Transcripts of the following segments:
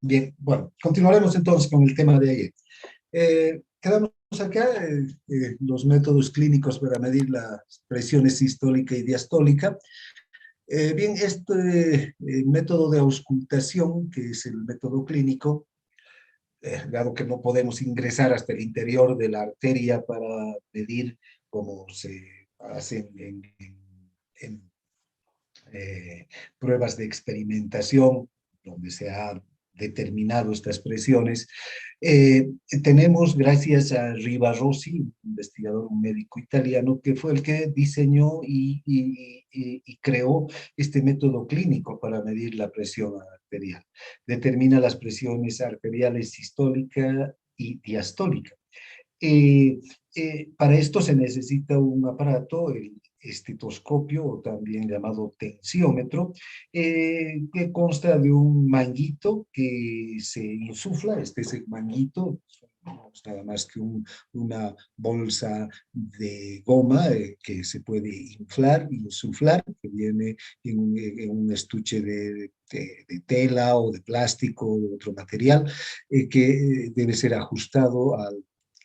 Bien, bueno, continuaremos entonces con el tema de ayer. Quedamos acá los métodos clínicos para medir las presiones sistólica y diastólica. Bien, este método de auscultación, que es el método clínico, dado que no podemos ingresar hasta el interior de la arteria para medir como se hacen en eh, pruebas de experimentación, donde se ha determinado estas presiones. Tenemos, gracias a Rivarossi, un investigador, un médico italiano, que fue el que diseñó y creó este método clínico para medir la presión arterial. Determina las presiones arteriales sistólica y diastólica. Eh, para esto se necesita un aparato, el estetoscopio, o también llamado tensiómetro, que consta de un manguito que se insufla. Este es el manguito, no es nada más que una bolsa de goma que se puede inflar y insuflar, que viene en un estuche de tela o de plástico o de otro material, que debe ser ajustado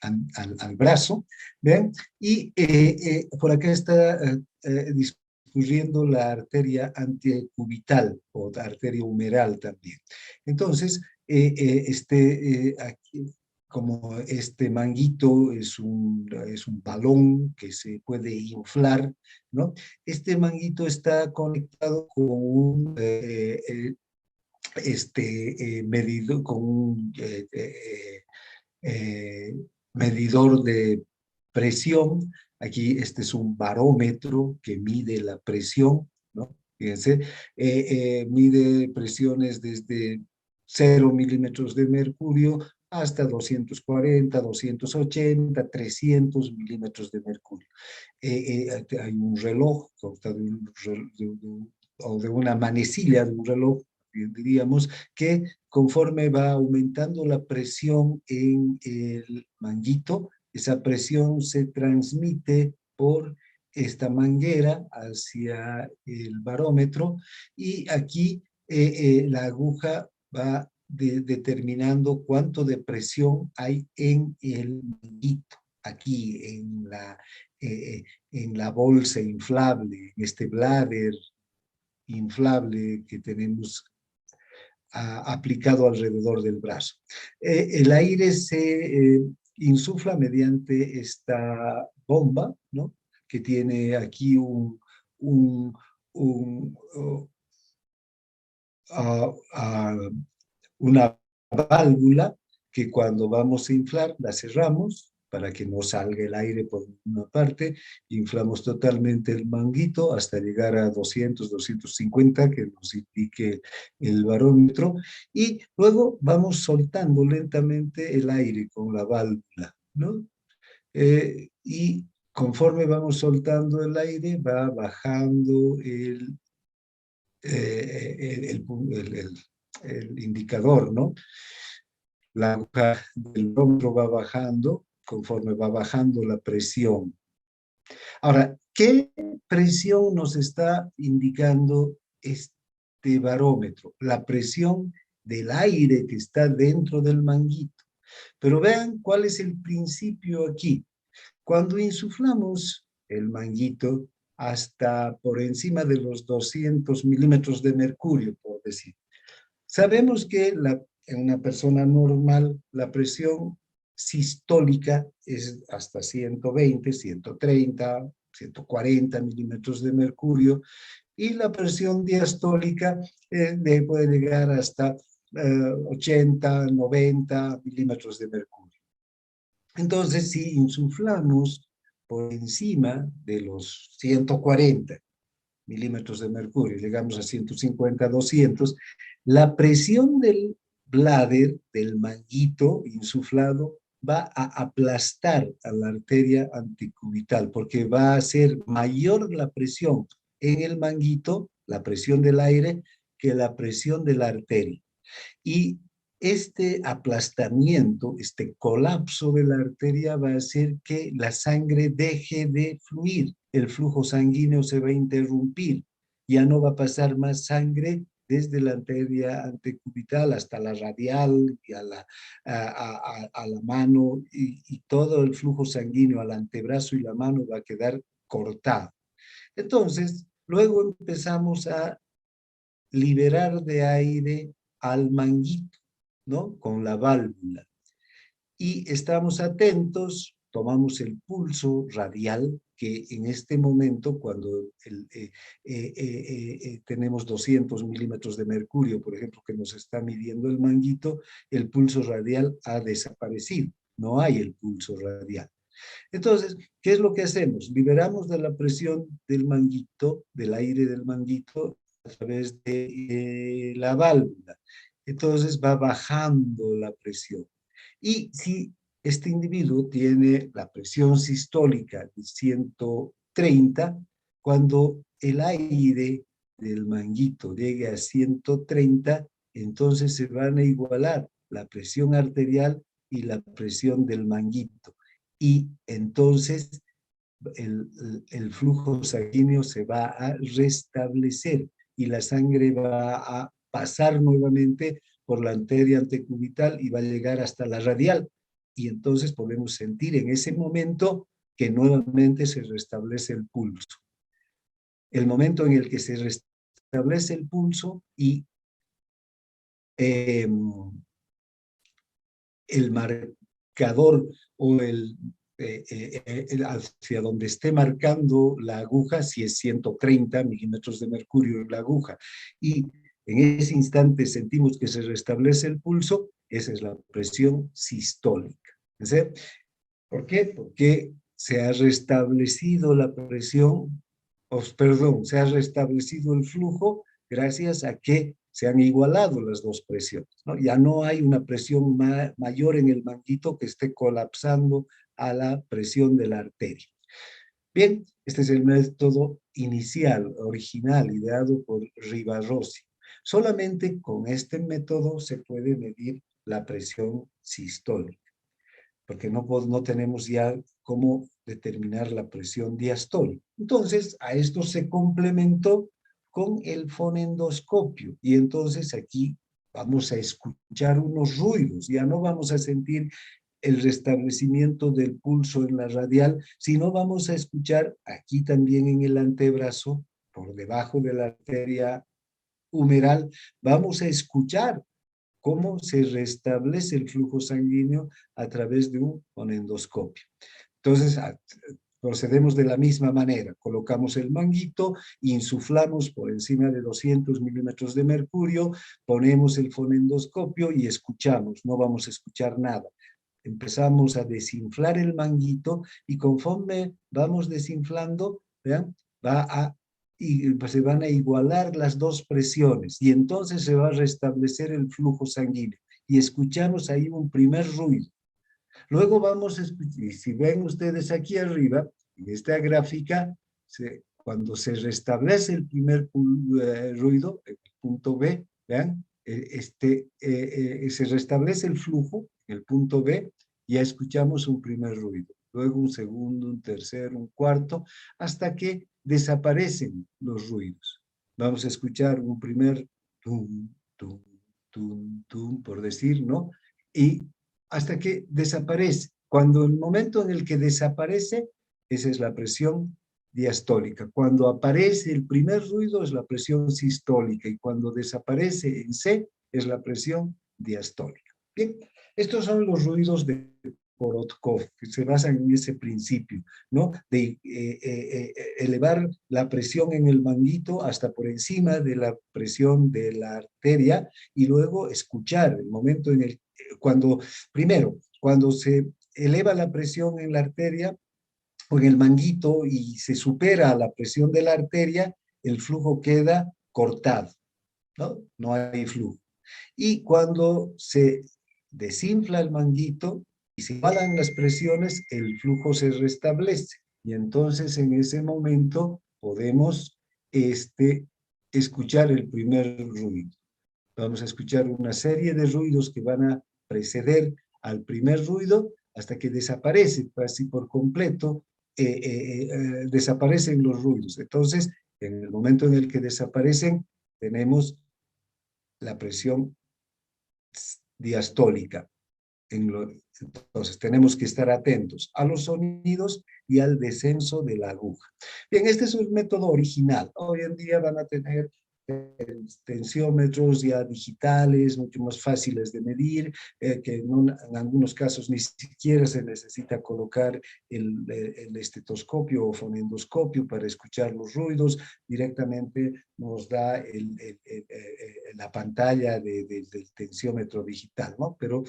al brazo, ¿ven? Y por acá está discurriendo la arteria antecubital o arteria humeral también. Entonces, aquí, como este manguito es un balón que se puede inflar, ¿no? Este manguito está conectado con un medidor, con un eh, medidor de presión. Aquí este es un barómetro que mide la presión, ¿no? Fíjense, mide presiones desde 0 milímetros de mercurio hasta 240, 280, 300 milímetros de mercurio. Hay un reloj, o de una manecilla de un reloj, diríamos, que conforme va aumentando la presión en el manguito, esa presión se transmite por esta manguera hacia el barómetro, y aquí la aguja va determinando cuánto de presión hay en el manguito, aquí en la bolsa inflable, en este bladder inflable que tenemos aplicado alrededor del brazo. El aire se insufla mediante esta bomba, ¿no? Que tiene aquí un, un, uh, uh, uh, una válvula que cuando vamos a inflar la cerramos para que no salga el aire por una parte, inflamos totalmente el manguito hasta llegar a 200, 250, que nos indique el barómetro, y luego vamos soltando lentamente el aire con la válvula, ¿no? Y conforme vamos soltando el aire, va bajando el indicador, ¿no? La aguja del hombro va bajando conforme va bajando la presión. Ahora, ¿qué presión nos está indicando este barómetro? La presión del aire que está dentro del manguito. Pero vean cuál es el principio aquí. Cuando insuflamos el manguito hasta por encima de los 200 milímetros de mercurio, por decir, sabemos que en una persona normal la presión sistólica es hasta 120, 130, 140 milímetros de mercurio, y la presión diastólica puede llegar hasta 80, 90 milímetros de mercurio. Entonces, si insuflamos por encima de los 140 milímetros de mercurio, llegamos a 150, 200, la presión del bladder, del manguito insuflado, va a aplastar a la arteria antecubital, porque va a ser mayor la presión en el manguito, la presión del aire, que la presión de la arteria. Y este aplastamiento, este colapso de la arteria va a hacer que la sangre deje de fluir, el flujo sanguíneo se va a interrumpir, ya no va a pasar más sangre desde la arteria antecubital hasta la radial y a la mano, y todo el flujo sanguíneo al antebrazo y la mano va a quedar cortado. Entonces, luego empezamos a liberar de aire al manguito, ¿no? Con la válvula. Y estamos atentos, tomamos el pulso radial, que en este momento, cuando tenemos 200 milímetros de mercurio, por ejemplo, que nos está midiendo el manguito, el pulso radial ha desaparecido, no hay el pulso radial. Entonces, ¿qué es lo que hacemos? Liberamos de la presión del manguito, del aire del manguito, a través de la válvula. Entonces va bajando la presión. Y si este individuo tiene la presión sistólica de 130, cuando el aire del manguito llegue a 130, entonces se van a igualar la presión arterial y la presión del manguito. Y entonces el flujo sanguíneo se va a restablecer y la sangre va a pasar nuevamente por la arteria antecubital y va a llegar hasta la radial. Y entonces podemos sentir en ese momento que nuevamente se restablece el pulso. El momento en el que se restablece el pulso y el marcador o hacia donde esté marcando la aguja, si es 130 milímetros de mercurio en la aguja, y en ese instante sentimos que se restablece el pulso, esa es la presión sistólica. ¿Sí? ¿Por qué? Porque se ha restablecido la presión, perdón, se ha restablecido el flujo gracias a que se han igualado las dos presiones, ¿no? Ya no hay una presión mayor en el manguito que esté colapsando a la presión de la arteria. Bien, este es el método inicial, original, ideado por Rivarossi. Solamente con este método se puede medir la presión sistólica, porque no tenemos ya cómo determinar la presión diastólica. Entonces, a esto se complementó con el fonendoscopio, y entonces aquí vamos a escuchar unos ruidos, ya no vamos a sentir el restablecimiento del pulso en la radial, sino vamos a escuchar aquí también en el antebrazo, por debajo de la arteria humeral, vamos a escuchar cómo se restablece el flujo sanguíneo a través de un fonendoscopio. Entonces, procedemos de la misma manera. Colocamos el manguito, insuflamos por encima de 200 milímetros de mercurio, ponemos el fonendoscopio y escuchamos. No vamos a escuchar nada. Empezamos a desinflar el manguito y conforme vamos desinflando, ¿vean? Se van a igualar las dos presiones y entonces se va a restablecer el flujo sanguíneo y escuchamos ahí un primer ruido. Luego vamos a escuchar, y si ven ustedes aquí arriba, en esta gráfica, cuando se restablece el primer ruido, el punto B, vean, se restablece el flujo, el punto B, ya escuchamos un primer ruido, luego un segundo, un tercero, un cuarto, hasta que desaparecen los ruidos. Vamos a escuchar un primer tum, tum, tum, tum, por decir, ¿no? Y hasta que desaparece. Cuando el momento en el que desaparece, esa es la presión diastólica. Cuando aparece el primer ruido es la presión sistólica y cuando desaparece en C es la presión diastólica. Bien, estos son los ruidos de Korotkov, que se basan en ese principio, ¿no? De elevar la presión en el manguito hasta por encima de la presión de la arteria y luego escuchar el momento en el primero, cuando se eleva la presión en la arteria o en el manguito y se supera la presión de la arteria, el flujo queda cortado, ¿no? No hay flujo. Y cuando se desinfla el manguito y se igualan las presiones, el flujo se restablece. Y entonces en ese momento podemos escuchar el primer ruido. Vamos a escuchar una serie de ruidos que van a preceder al primer ruido hasta que desaparece casi por completo, desaparecen los ruidos. Entonces, en el momento en el que desaparecen, tenemos la presión diastólica. Entonces, tenemos que estar atentos a los sonidos y al descenso de la aguja. Bien, este es un método original. Hoy en día van a tener tensiómetros ya digitales, mucho más fáciles de medir, que no, en algunos casos ni siquiera se necesita colocar el estetoscopio o fonendoscopio para escuchar los ruidos, directamente nos da la pantalla del tensiómetro digital, ¿no? Pero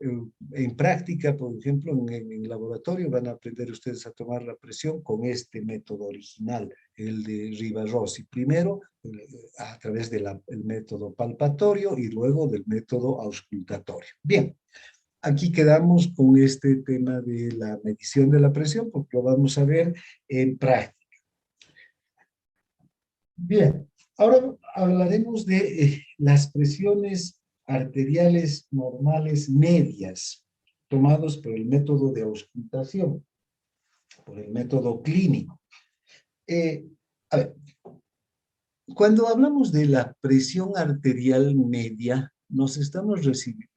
en práctica, por ejemplo, en el laboratorio van a aprender ustedes a tomar la presión con este método original, el de Riva-Rossi. Primero, a través del método palpatorio y luego del método auscultatorio. Bien, aquí quedamos con este tema de la medición de la presión, porque lo vamos a ver en práctica. Bien, ahora hablaremos de las presiones arteriales normales medias, tomados por el método de auscultación, por el método clínico. A ver, cuando hablamos de la presión arterial media, nos estamos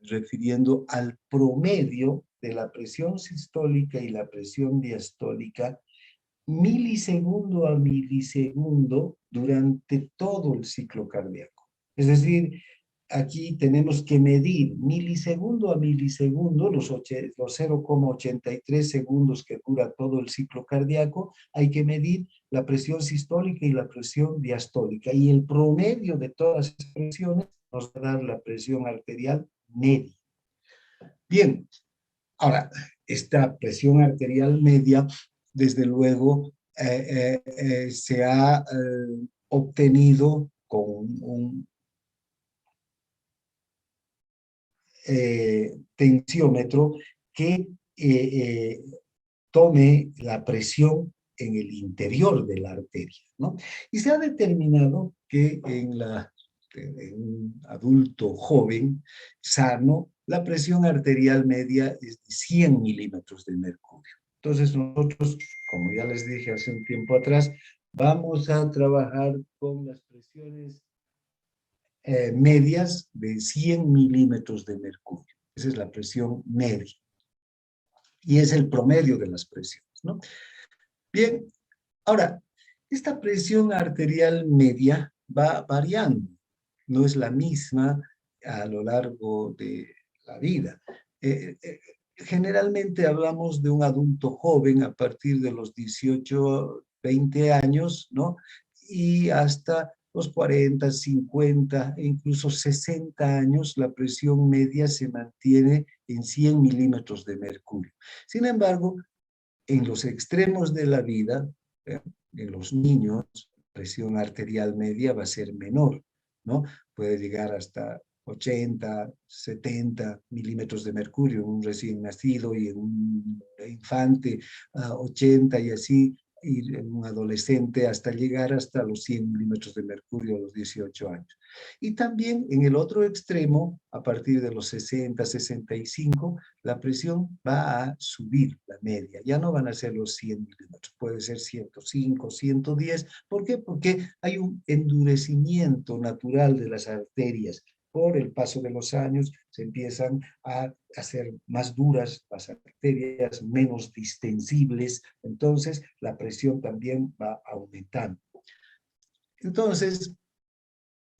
refiriendo al promedio de la presión sistólica y la presión diastólica milisegundo a milisegundo durante todo el ciclo cardíaco. Es decir, aquí tenemos que medir milisegundo a milisegundo, los 0,83 segundos que dura todo el ciclo cardíaco, hay que medir la presión sistólica y la presión diastólica. Y el promedio de todas esas presiones nos va a dar la presión arterial media. Bien, ahora, esta presión arterial media, desde luego, se ha obtenido con un tensiómetro que tome la presión en el interior de la arteria, ¿no? Y se ha determinado que en un adulto joven, sano, la presión arterial media es de 100 milímetros de mercurio. Entonces nosotros, como ya les dije hace un tiempo atrás, vamos a trabajar con las presiones medias de 100 milímetros de mercurio. Esa es la presión media. Y es el promedio de las presiones, ¿no? Bien, ahora, esta presión arterial media va variando. No es la misma a lo largo de la vida. Generalmente hablamos de un adulto joven a partir de los 18, 20 años, ¿no? Y hasta los 40, 50 e incluso 60 años, la presión media se mantiene en 100 milímetros de mercurio. Sin embargo, en los extremos de la vida, en los niños, presión arterial media va a ser menor, ¿no? Puede llegar hasta 80, 70 milímetros de mercurio en un recién nacido y en un infante 80 y así, y en un adolescente hasta llegar hasta los 100 milímetros de mercurio a los 18 años. Y también en el otro extremo, a partir de los 60, 65, la presión va a subir, la media. Ya no van a ser los 100 milímetros, puede ser 105, 110. ¿Por qué? Porque hay un endurecimiento natural de las arterias. Por el paso de los años se empiezan a hacer más duras las arterias, menos distensibles, entonces la presión también va aumentando. Entonces,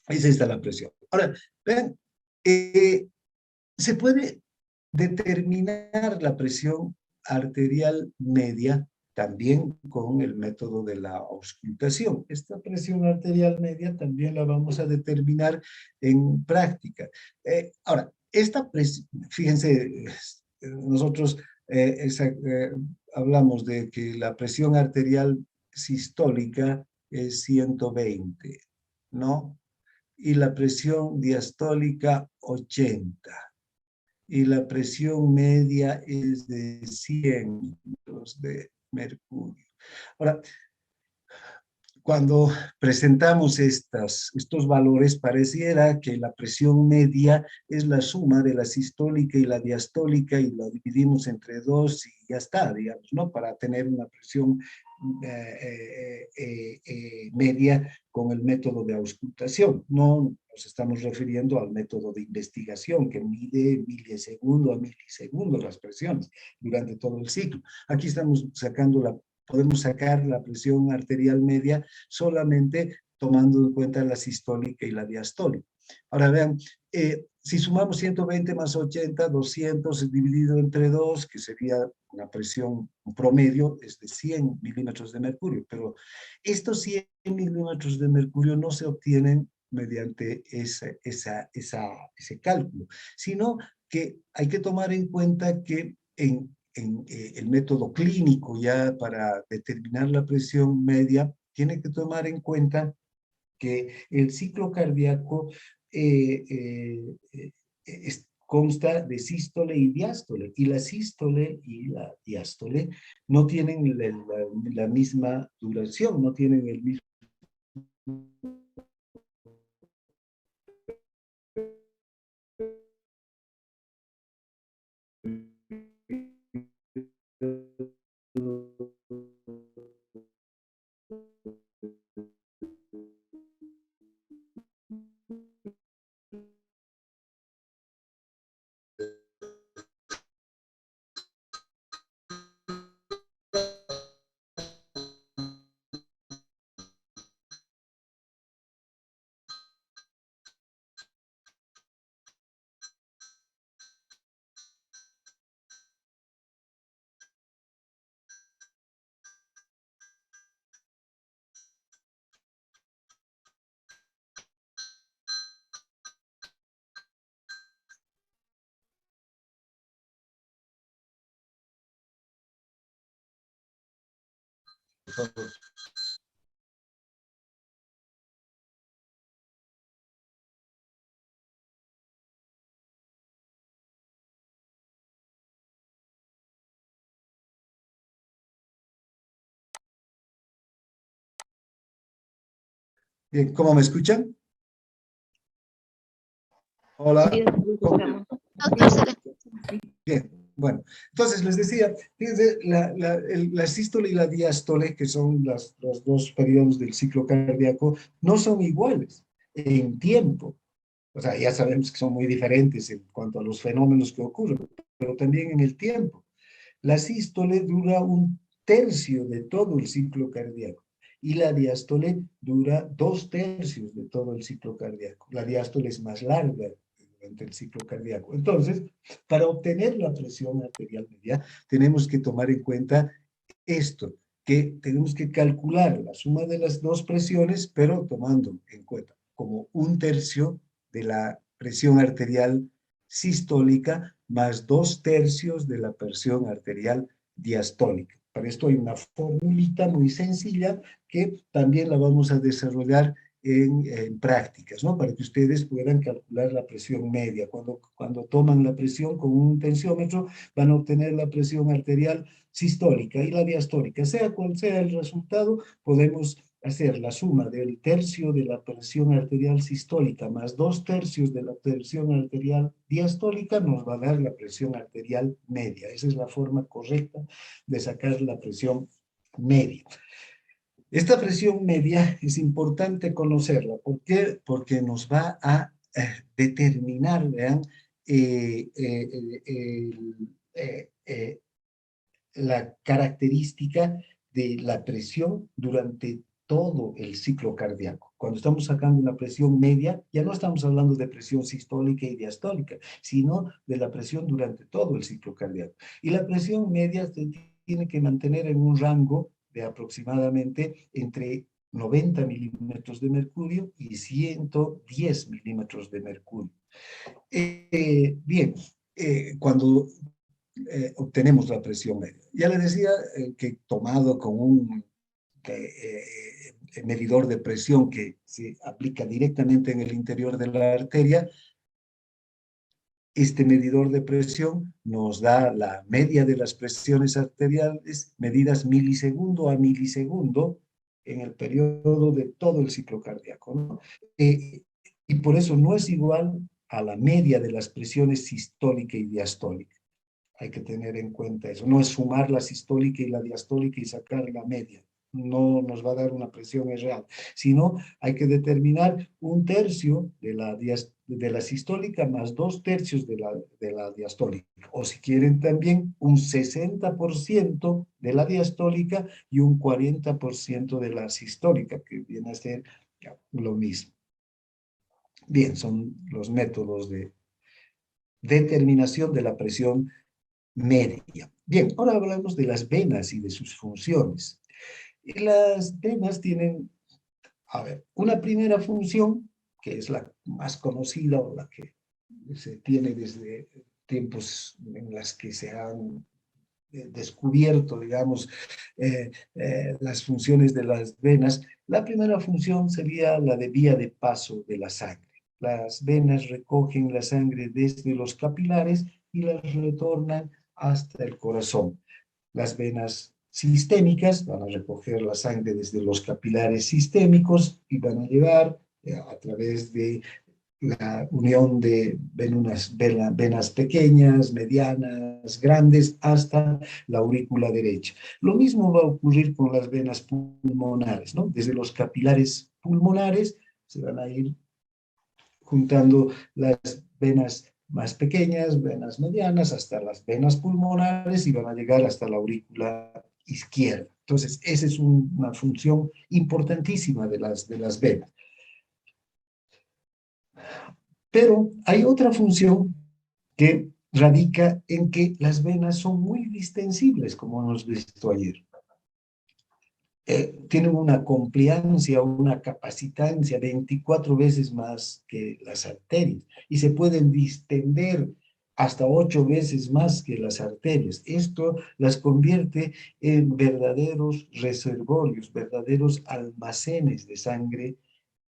esa está la presión. Ahora, vean, se puede determinar la presión arterial media también con el método de la auscultación. Esta presión arterial media también la vamos a determinar en práctica. Ahora, esta presión, fíjense, nosotros hablamos de que la presión arterial sistólica es 120, ¿no? Y la presión diastólica 80. Y la presión media es de 100 milímetros de mercurio. Ahora, cuando presentamos estos valores, pareciera que la presión media es la suma de la sistólica y la diastólica y la dividimos entre dos y ya está, digamos, ¿no? Para tener una presión media con el método de auscultación. No nos estamos refiriendo al método de investigación que mide milisegundo a milisegundo las presiones durante todo el ciclo. Aquí estamos sacando podemos sacar la presión arterial media solamente tomando en cuenta la sistólica y la diastólica. Ahora vean, si sumamos 120 más 80, 200 dividido entre 2, que sería una presión promedio, es de 100 milímetros de mercurio, pero estos 100 milímetros de mercurio no se obtienen mediante ese cálculo, sino que hay que tomar en cuenta que en el método clínico ya para determinar la presión media, tiene que tomar en cuenta que el ciclo cardíaco consta de sístole y diástole, y la sístole y la diástole no tienen la misma duración, no tienen el mismo Bien, ¿cómo me escuchan? Hola. Sí, escuchamos. Doctor, se le escucha. Bien, bueno, entonces les decía, fíjense, la sístole y la diástole, que son los dos periodos del ciclo cardíaco, no son iguales en tiempo. O sea, ya sabemos que son muy diferentes en cuanto a los fenómenos que ocurren, pero también en el tiempo. La sístole dura un tercio de todo el ciclo cardíaco y la diástole dura 2/3 de todo el ciclo cardíaco. La diástole es más larga durante el ciclo cardíaco. Entonces, para obtener la presión arterial media, tenemos que tomar en cuenta esto, que tenemos que calcular la suma de las dos presiones, pero tomando en cuenta como 1/3 de la presión arterial sistólica más 2/3 de la presión arterial diastólica. Para esto hay una formulita muy sencilla que también la vamos a desarrollar en prácticas, ¿no? Para que ustedes puedan calcular la presión media. Cuando toman la presión con un tensiómetro, van a obtener la presión arterial sistólica y la diastólica. Sea cual sea el resultado, podemos hacer la suma del tercio de la presión arterial sistólica más 2/3 de la presión arterial diastólica, nos va a dar la presión arterial media. Esa es la forma correcta de sacar la presión media. Esta presión media es importante conocerla. ¿Por qué? Porque nos va a determinar, vean, la característica de la presión durante todo el ciclo cardíaco. Cuando estamos sacando una presión media, ya no estamos hablando de presión sistólica y diastólica, sino de la presión durante todo el ciclo cardíaco. Y la presión media se tiene que mantener en un rango de aproximadamente entre 90 milímetros de mercurio y 110 milímetros de mercurio. Bien, cuando obtenemos la presión media. Ya les decía que tomado con un medidor de presión que se aplica directamente en el interior de la arteria, este medidor de presión nos da la media de las presiones arteriales medidas milisegundo a milisegundo en el periodo de todo el ciclo cardíaco, ¿no? Y por eso no es igual a la media de las presiones sistólica y diastólica. Hay que tener en cuenta eso. No es sumar la sistólica y la diastólica y sacar la media. No nos va a dar una presión real, sino hay que determinar un tercio de la sistólica más dos tercios de la diastólica. O si quieren también un 60% de la diastólica y un 40% de la sistólica, que viene a ser lo mismo. Bien, son los métodos de determinación de la presión media. Bien, ahora hablamos de las venas y de sus funciones. Y las venas tienen, a ver, una primera función, que es la más conocida o la que se tiene desde tiempos en las que se han descubierto, digamos, las funciones de las venas. La primera función sería la de vía de paso de la sangre. Las venas recogen la sangre desde los capilares y las retornan hasta el corazón. Las venas sistémicas van a recoger la sangre desde los capilares sistémicos y van a llevar a través de la unión de venas pequeñas, medianas, grandes, hasta la aurícula derecha. Lo mismo va a ocurrir con las venas pulmonares, ¿no? Desde los capilares pulmonares se van a ir juntando las venas más pequeñas, venas medianas, hasta las venas pulmonares y van a llegar hasta la aurícula izquierda. Entonces, esa es una función importantísima de las venas. Pero hay otra función que radica en que las venas son muy distensibles, como hemos visto ayer. Tienen una compliancia, una capacitancia 24 veces más que las arterias y se pueden distender hasta 8 veces más que las arterias. Esto las convierte en verdaderos reservorios, verdaderos almacenes de sangre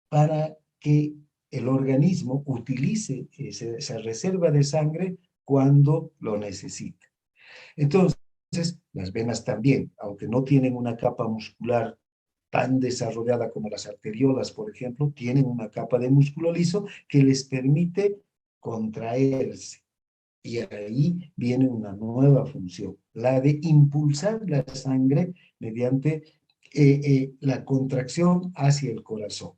para que el organismo utilice esa reserva de sangre cuando lo necesita. Entonces, las venas también, aunque no tienen una capa muscular tan desarrollada como las arteriolas, por ejemplo, tienen una capa de músculo liso que les permite contraerse. Y ahí viene una nueva función, la de impulsar la sangre mediante la contracción hacia el corazón.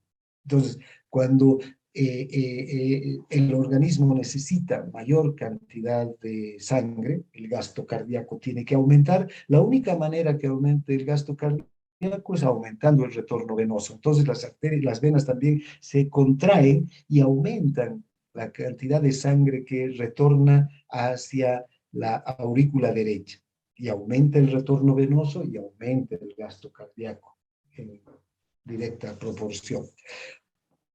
Entonces, cuando el organismo necesita mayor cantidad de sangre, el gasto cardíaco tiene que aumentar. La única manera que aumente el gasto cardíaco es aumentando el retorno venoso. Entonces, las arterias, las venas también se contraen y aumentan la cantidad de sangre que retorna hacia la aurícula derecha y aumenta el retorno venoso y aumenta el gasto cardíaco en directa proporción.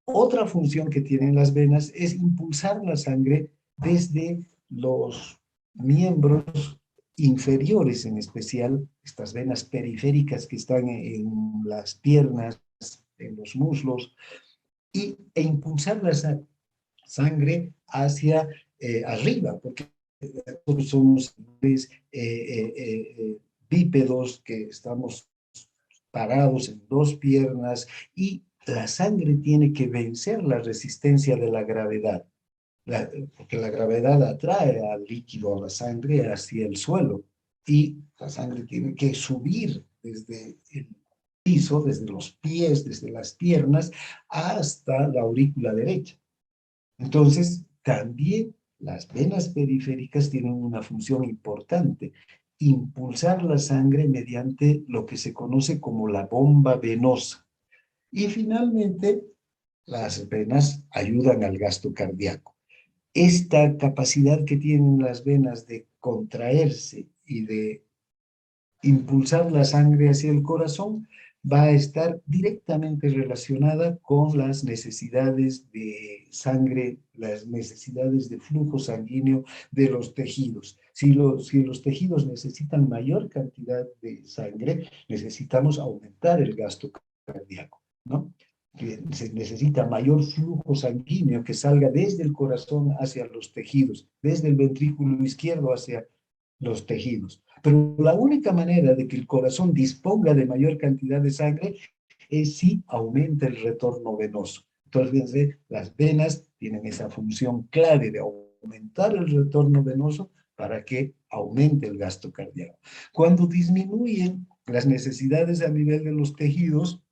Otra función que tienen las venas es impulsar la sangre desde los miembros inferiores, en especial estas venas periféricas que están en las piernas, en los muslos, e impulsar la sangre hacia arriba, porque nosotros somos bípedos que estamos parados en dos piernas y la sangre tiene que vencer la resistencia de la gravedad, porque la gravedad atrae al líquido, a la sangre hacia el suelo y la sangre tiene que subir desde el piso, desde los pies, desde las piernas hasta la aurícula derecha. Entonces, también las venas periféricas tienen una función importante, impulsar la sangre mediante lo que se conoce como la bomba venosa. Y finalmente, las venas ayudan al gasto cardíaco. Esta capacidad que tienen las venas de contraerse y de impulsar la sangre hacia el corazón va a estar directamente relacionada con las necesidades de sangre, las necesidades de flujo sanguíneo de los tejidos. Si los tejidos necesitan mayor cantidad de sangre, necesitamos aumentar el gasto cardíaco, ¿no? Se necesita mayor flujo sanguíneo que salga desde el corazón hacia los tejidos, desde el ventrículo izquierdo hacia los tejidos. Pero la única manera de que el corazón disponga de mayor cantidad de sangre es si aumenta el retorno venoso. Entonces, fíjense, las venas tienen esa función clave de aumentar el retorno venoso para que aumente el gasto cardíaco. Cuando disminuyen las necesidades a nivel de los tejidos,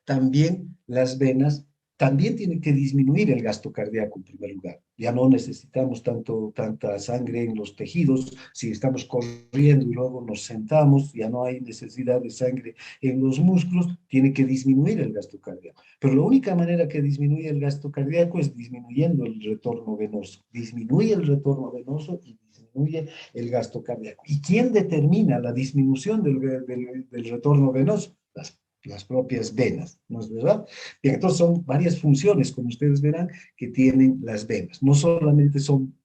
también las venas también tienen que disminuir el gasto cardíaco en primer lugar. Ya no necesitamos tanta sangre en los tejidos. Si estamos corriendo y luego nos sentamos, ya no hay necesidad de sangre en los músculos, tiene que disminuir el gasto cardíaco. Pero la única manera que disminuye el gasto cardíaco es disminuyendo el retorno venoso. Disminuye el retorno venoso y disminuye el gasto cardíaco. ¿Y quién determina la disminución del retorno venoso? Las propias venas, ¿no es verdad? Bien, entonces son varias funciones, como ustedes verán, que tienen las venas. No solamente son,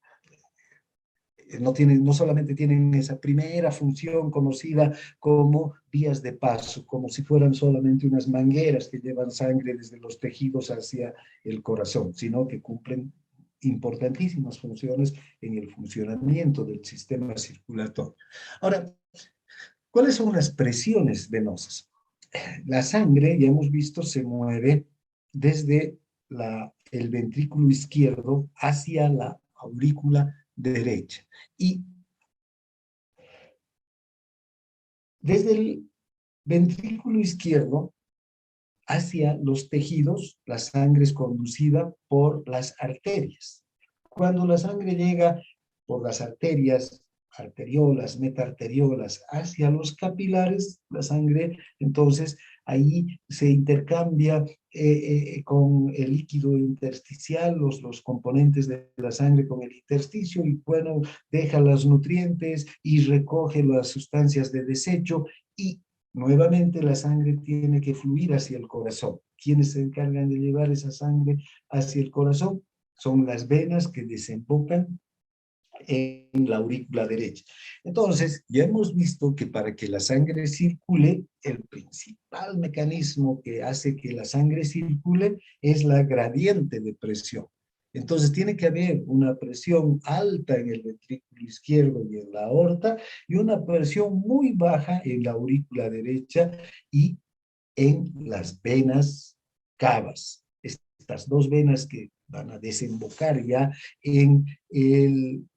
no solamente tienen esa primera función conocida como vías de paso, como si fueran solamente unas mangueras que llevan sangre desde los tejidos hacia el corazón, sino que cumplen importantísimas funciones en el funcionamiento del sistema circulatorio. Ahora, ¿cuáles son las presiones venosas? La sangre, ya hemos visto, se mueve desde el ventrículo izquierdo hacia la aurícula derecha. Y desde el ventrículo izquierdo hacia los tejidos, la sangre es conducida por las arterias. Cuando la sangre llega por las arterias, arteriolas, metaarteriolas, hacia los capilares, la sangre, entonces ahí se intercambia con el líquido intersticial, los componentes de la sangre con el intersticio, y bueno, deja los nutrientes y recoge las sustancias de desecho, y nuevamente la sangre tiene que fluir hacia el corazón. ¿Quiénes se encargan de llevar esa sangre hacia el corazón? Son las venas que desembocan en la aurícula derecha. Entonces, ya hemos visto que para que la sangre circule, el principal mecanismo que hace que la sangre circule es la gradiente de presión. Entonces, tiene que haber una presión alta en el ventrículo izquierdo y en la aorta, y una presión muy baja en la aurícula derecha y en las venas cavas. Estas dos venas que van a desembocar ya en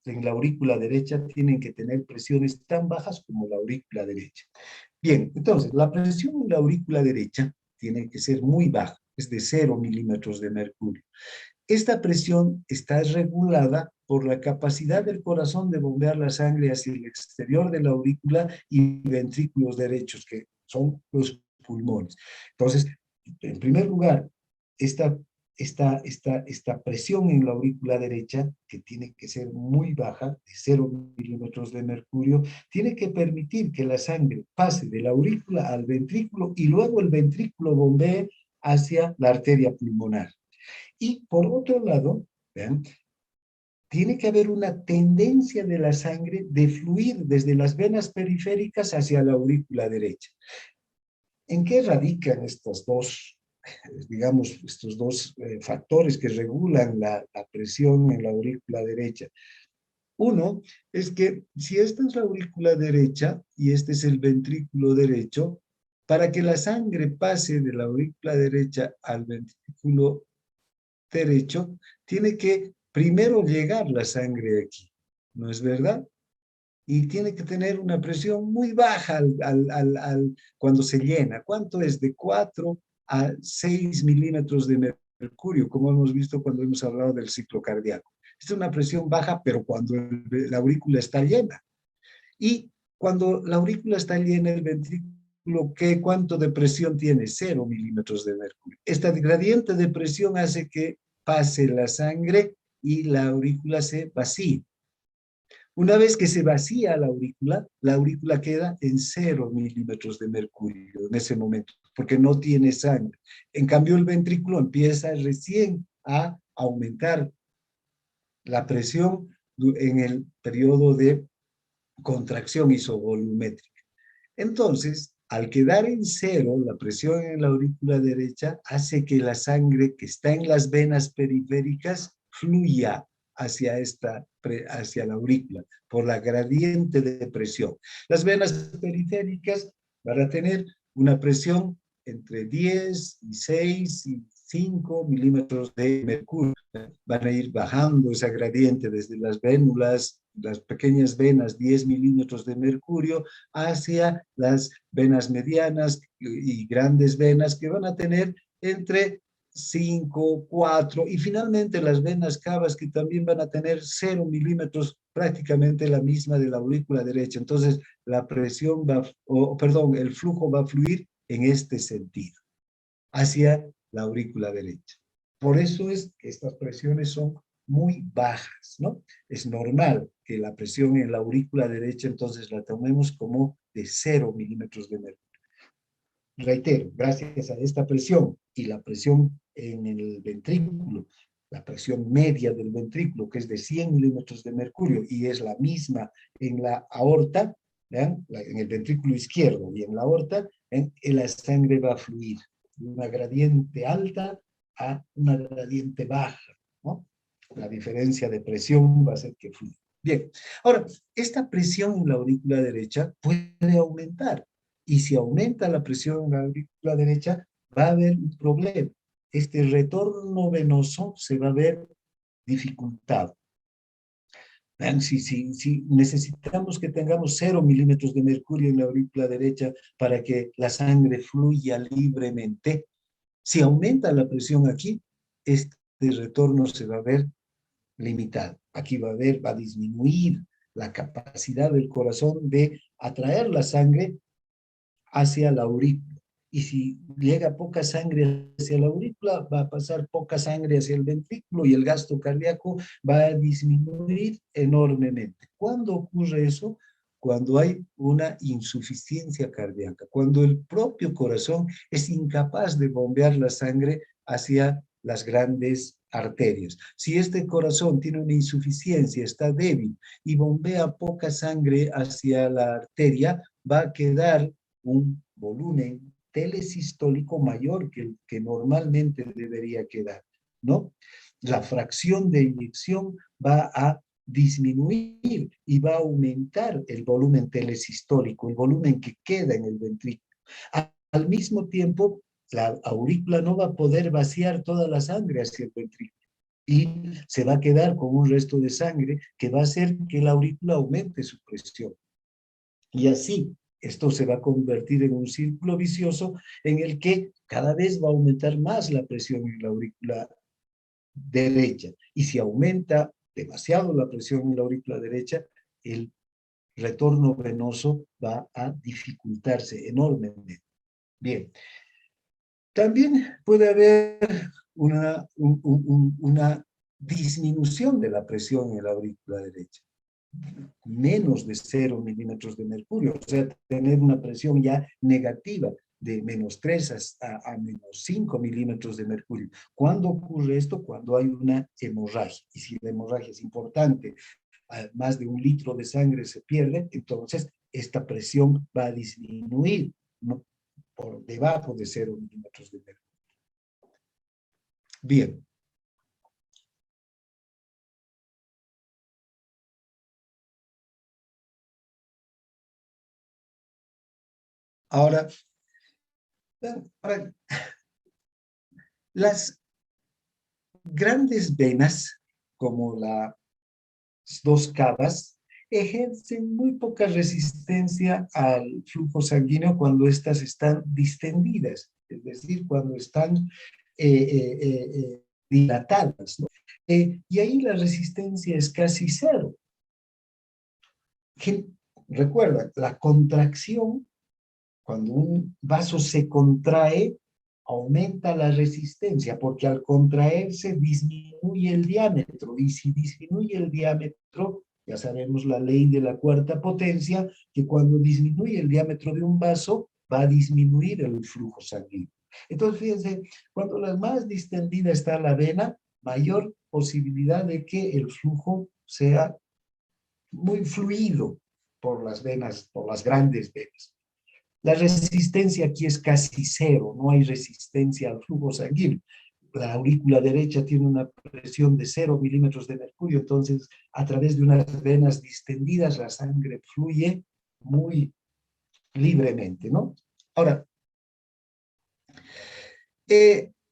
la aurícula derecha tienen que tener presiones tan bajas como la aurícula derecha. Bien, entonces la presión en la aurícula derecha tiene que ser muy baja, es de 0 milímetros de mercurio. Esta presión está regulada por la capacidad del corazón de bombear la sangre hacia el exterior de la aurícula y ventrículos derechos, que son los pulmones. Entonces, en primer lugar, esta presión en la aurícula derecha, que tiene que ser muy baja, de 0 milímetros de mercurio, tiene que permitir que la sangre pase de la aurícula al ventrículo y luego el ventrículo bombee hacia la arteria pulmonar. Y por otro lado, ¿vean?, tiene que haber una tendencia de la sangre de fluir desde las venas periféricas hacia la aurícula derecha. ¿En qué radican estos dos, digamos, estos dos factores que regulan la presión en la aurícula derecha? Uno es que si esta es la aurícula derecha y este es el ventrículo derecho, para que la sangre pase de la aurícula derecha al ventrículo derecho, tiene que primero llegar la sangre aquí, ¿no es verdad? Y tiene que tener una presión muy baja cuando se llena. ¿Cuánto es? De 4 a 6 milímetros de mercurio, como hemos visto cuando hemos hablado del ciclo cardíaco. Esta es una presión baja, pero cuando la aurícula está llena. Y cuando la aurícula está llena, el ventrículo, ¿cuánto de presión tiene? 0 milímetros de mercurio. Esta gradiente de presión hace que pase la sangre y la aurícula se vacíe. Una vez que se vacía la aurícula queda en 0 milímetros de mercurio en ese momento, porque no tiene sangre. En cambio, el ventrículo empieza recién a aumentar la presión en el periodo de contracción isovolumétrica. Entonces, al quedar en 0, la presión en la aurícula derecha hace que la sangre que está en las venas periféricas fluya hacia la aurícula por la gradiente de presión. Las venas periféricas van a tener una presión entre 10 y 6 y 5 milímetros de mercurio. Van a ir bajando esa gradiente desde las vénulas las pequeñas venas 10 milímetros de mercurio hacia las venas medianas y grandes venas que van a tener entre 5, 4 y finalmente las venas cavas que también van a tener 0 milímetros, prácticamente la misma de la aurícula derecha. Entonces la presión va, perdón, el flujo va a fluir en este sentido, hacia la aurícula derecha. Por eso es que estas presiones son muy bajas, ¿no? Es normal que la presión en la aurícula derecha entonces la tomemos como de 0 milímetros de mercurio. Reitero, gracias a esta presión y la presión en el ventrículo, la presión media del ventrículo, que es de 100 milímetros de mercurio y es la misma en la aorta, ¿vean? En el ventrículo izquierdo y en la aorta, la sangre va a fluir de una gradiente alta a una gradiente baja, ¿no? La diferencia de presión va a hacer que fluya. Bien, ahora, esta presión en la aurícula derecha puede aumentar. Y si aumenta la presión en la aurícula derecha, va a haber un problema. Este retorno venoso se va a ver dificultado. Si necesitamos que tengamos 0 milímetros de mercurio en la aurícula derecha para que la sangre fluya libremente, si aumenta la presión aquí, este retorno se va a ver limitado. Aquí va a disminuir la capacidad del corazón de atraer la sangre hacia la aurícula. Y si llega poca sangre hacia la aurícula, va a pasar poca sangre hacia el ventrículo y el gasto cardíaco va a disminuir enormemente. ¿Cuándo ocurre eso? Cuando hay una insuficiencia cardíaca, cuando el propio corazón es incapaz de bombear la sangre hacia las grandes arterias. Si este corazón tiene una insuficiencia, está débil y bombea poca sangre hacia la arteria, va a quedar un volumen telesistólico mayor que el que normalmente debería quedar, ¿no? La fracción de eyección va a disminuir y va a aumentar el volumen telesistólico, el volumen que queda en el ventrículo. Al mismo tiempo, la aurícula no va a poder vaciar toda la sangre hacia el ventrículo y se va a quedar con un resto de sangre que va a hacer que la aurícula aumente su presión. Y así, esto se va a convertir en un círculo vicioso en el que cada vez va a aumentar más la presión en la aurícula derecha. Y si aumenta demasiado la presión en la aurícula derecha, el retorno venoso va a dificultarse enormemente. Bien. También puede haber una disminución de la presión en la aurícula derecha. Menos de 0 milímetros de mercurio, o sea, tener una presión ya negativa de -3 a -5 milímetros de mercurio. ¿Cuándo ocurre esto? Cuando hay una hemorragia. Y si la hemorragia es importante, más de 1 litro de sangre se pierde, entonces esta presión va a disminuir, ¿no?, por debajo de 0 milímetros de mercurio. Bien. Ahora, las grandes venas, como las dos cavas, ejercen muy poca resistencia al flujo sanguíneo cuando éstas están distendidas, es decir, cuando están dilatadas, ¿no? Y ahí la resistencia es casi cero. Recuerda, la contracción, cuando un vaso se contrae, aumenta la resistencia, porque al contraerse disminuye el diámetro, y si disminuye el diámetro, ya sabemos la ley de la cuarta potencia, que cuando disminuye el diámetro de un vaso, va a disminuir el flujo sanguíneo. Entonces, fíjense, cuando la más distendida está la vena, mayor posibilidad de que el flujo sea muy fluido por las venas, por las grandes venas. La resistencia aquí es casi cero, no hay resistencia al flujo sanguíneo. La aurícula derecha tiene una presión de 0 milímetros de mercurio, entonces a través de unas venas distendidas la sangre fluye muy libremente, ¿no? Ahora,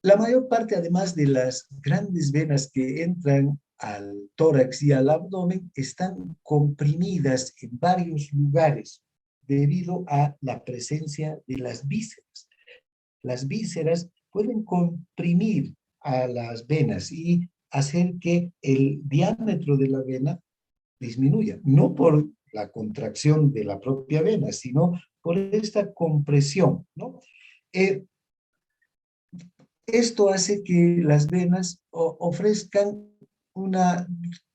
la mayor parte, además de las grandes venas que entran al tórax y al abdomen están comprimidas en varios lugares debido a la presencia de las vísceras. Las vísceras pueden comprimir a las venas y hacer que el diámetro de la vena disminuya, no por la contracción de la propia vena, sino por esta compresión, ¿no? Eh, Esto hace que las venas ofrezcan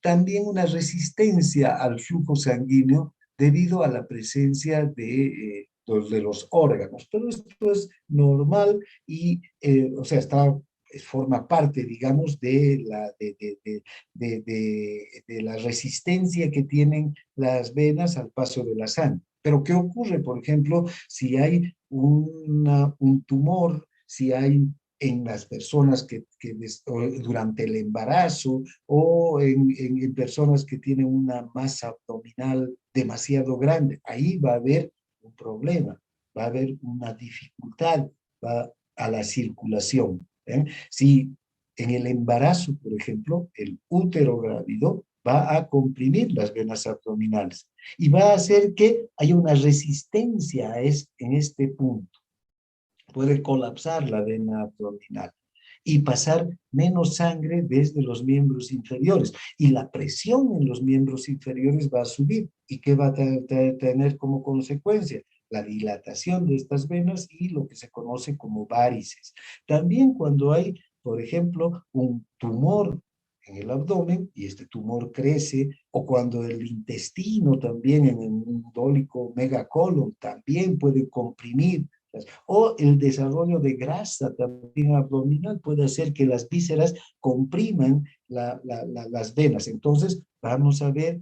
también una resistencia al flujo sanguíneo debido a la presencia de los órganos. Pero esto es normal y, o sea, forma parte, digamos, de la resistencia que tienen las venas al paso de la sangre. Pero ¿qué ocurre, por ejemplo, si hay un tumor, si hay en las personas durante el embarazo o en personas que tienen una masa abdominal demasiado grande? Ahí va a haber un problema, va a haber una dificultad a la circulación. Si en el embarazo, por ejemplo, el útero grávido va a comprimir las venas abdominales y va a hacer que haya una resistencia en este punto. Puede colapsar la vena abdominal y pasar menos sangre desde los miembros inferiores. Y la presión en los miembros inferiores va a subir. ¿Y qué va a tener como consecuencia? La dilatación de estas venas y lo que se conoce como varices. También cuando hay, por ejemplo, un tumor en el abdomen y este tumor crece, o cuando el intestino también en el indólico megacolon también puede comprimir, o el desarrollo de grasa también abdominal puede hacer que las vísceras compriman las venas. Entonces vamos a ver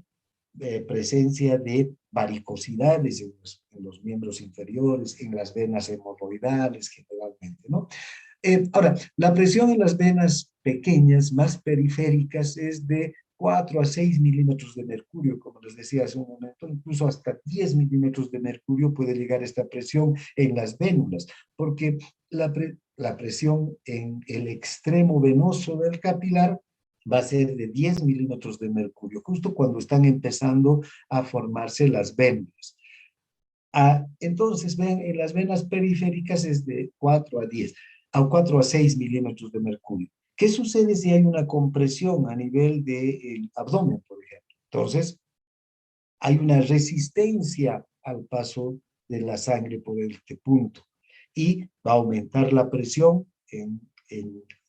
presencia de varicosidades en los miembros inferiores, en las venas hemorroidales generalmente, ¿no? Ahora, la presión en las venas pequeñas, más periféricas, es de 4 a 6 milímetros de mercurio, como les decía hace un momento, incluso hasta 10 milímetros de mercurio puede llegar esta presión en las vénulas, porque la presión en el extremo venoso del capilar va a ser de 10 milímetros de mercurio, justo cuando están empezando a formarse las vénulas. Entonces, ven, en las venas periféricas es de 4 a 10, a 4 a 6 milímetros de mercurio. ¿Qué sucede si hay una compresión a nivel del abdomen, por ejemplo? Entonces, hay una resistencia al paso de la sangre por este punto y va a aumentar la presión en,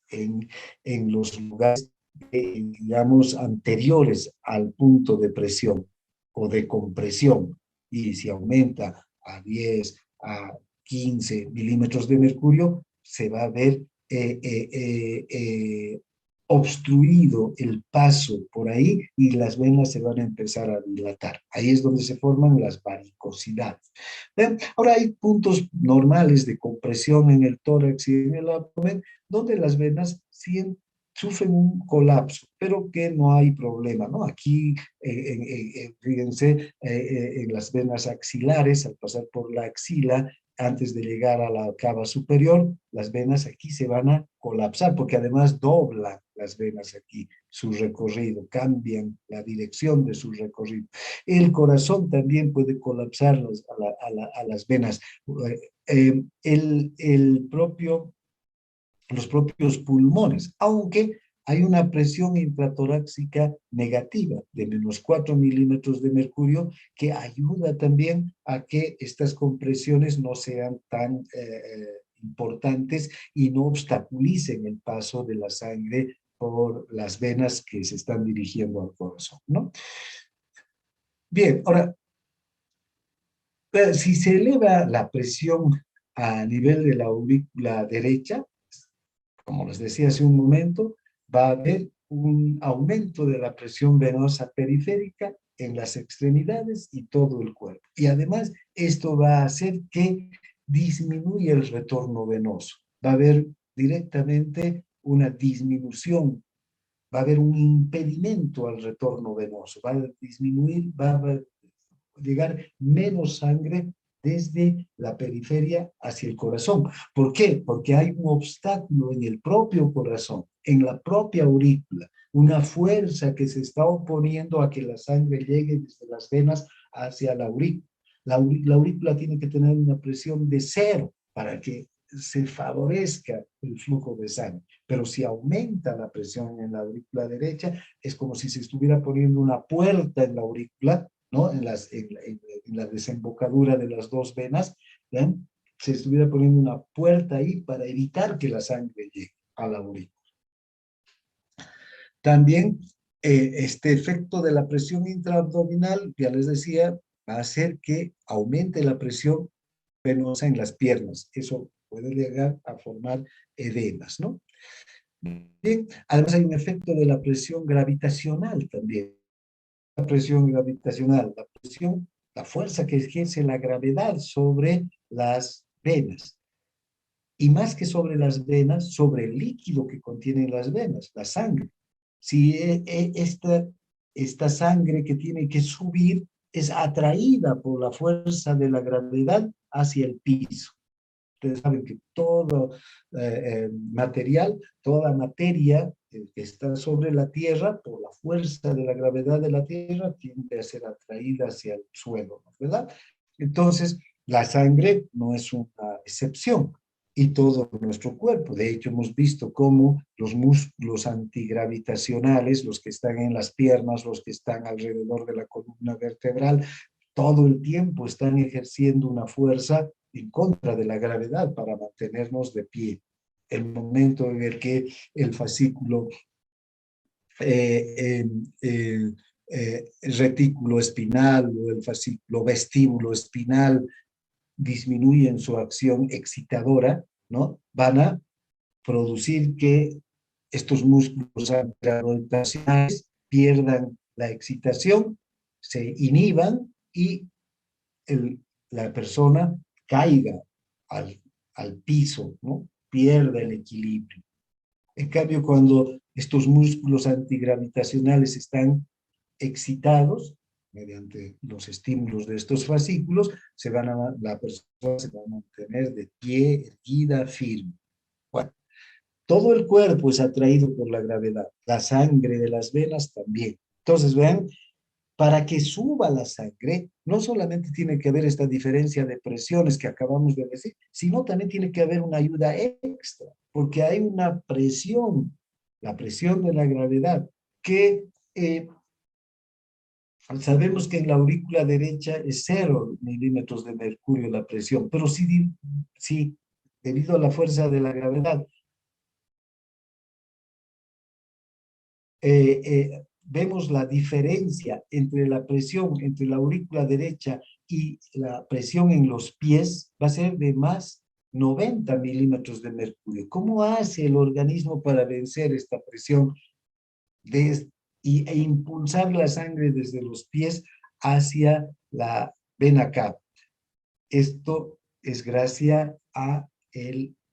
en, en los lugares, digamos, anteriores al punto de presión o de compresión. Y si aumenta a 10, a 15 milímetros de mercurio, se va a ver obstruido el paso por ahí y las venas se van a empezar a dilatar. Ahí es donde se forman las varicosidades. ¿Ven? Ahora hay puntos normales de compresión en el tórax y en el abdomen donde las venas sufren un colapso, pero que no hay problema, ¿no? Aquí, fíjense, en las venas axilares, al pasar por la axila, antes de llegar a la cava superior, las venas aquí se van a colapsar, porque además doblan las venas aquí su recorrido, cambian la dirección de su recorrido. El corazón también puede colapsar a las venas. Los propios pulmones, aunque hay una presión intratorácica negativa de menos 4 milímetros de mercurio que ayuda también a que estas compresiones no sean tan importantes y no obstaculicen el paso de la sangre por las venas que se están dirigiendo al corazón, ¿no? Bien, ahora, si se eleva la presión a nivel de la aurícula derecha, como les decía hace un momento, va a haber un aumento de la presión venosa periférica en las extremidades y todo el cuerpo. Y además, esto va a hacer que disminuya el retorno venoso. Va a haber directamente una disminución, va a haber un impedimento al retorno venoso, va a disminuir, va a llegar menos sangre desde la periferia hacia el corazón. ¿Por qué? Porque hay un obstáculo en el propio corazón, en la propia aurícula. una fuerza que se está oponiendo a que la sangre llegue desde las venas hacia la aurícula. La aurícula tiene que tener una presión de 0 para que se favorezca el flujo de sangre. Pero si aumenta la presión en la aurícula derecha, es como si se estuviera poniendo una puerta en la aurícula, ¿no? En la desembocadura de las dos venas, ¿ven? Se estuviera poniendo una puerta ahí para evitar que la sangre llegue a la aurícula. También este efecto de la presión intraabdominal, ya les decía, va a hacer que aumente la presión venosa en las piernas. Eso puede llegar a formar edemas, ¿no? Bien, además hay un efecto de la presión gravitacional también. La presión gravitacional, la fuerza que ejerce la gravedad sobre las venas. Y más que sobre las venas, sobre el líquido que contienen las venas, la sangre. Si esta sangre que tiene que subir es atraída por la fuerza de la gravedad hacia el piso. Ustedes saben que todo material, toda materia que está sobre la Tierra, por la fuerza de la gravedad de la Tierra, tiende a ser atraída hacia el suelo, ¿verdad? Entonces, la sangre no es una excepción y todo nuestro cuerpo. De hecho, hemos visto cómo los músculos antigravitacionales, los que están en las piernas, los que están alrededor de la columna vertebral, todo el tiempo están ejerciendo una fuerza en contra de la gravedad para mantenernos de pie. El momento en el que el fascículo el retículo espinal o el fascículo vestíbulo espinal disminuyen su acción excitadora, ¿no? Van a producir que estos músculos antigravitacionales pierdan la excitación, se inhiban y la persona caiga al piso, ¿no? Pierda el equilibrio. En cambio, cuando estos músculos antigravitacionales están excitados, mediante los estímulos de estos fascículos, la persona se va a mantener de pie, erguida, firme. Bueno, todo el cuerpo es atraído por la gravedad, la sangre de las venas también. Entonces, vean, para que suba la sangre, no solamente tiene que haber esta diferencia de presiones que acabamos de decir, sino también tiene que haber una ayuda extra, porque hay una presión, la presión de la gravedad, que sabemos que en la aurícula derecha es 0 milímetros de mercurio la presión, pero si debido a la fuerza de la gravedad, vemos la diferencia entre la presión entre la aurícula derecha y la presión en los pies, va a ser de más 90 milímetros de mercurio. ¿Cómo hace el organismo para vencer esta presión e impulsar la sangre desde los pies hacia la vena cava? Esto es gracias a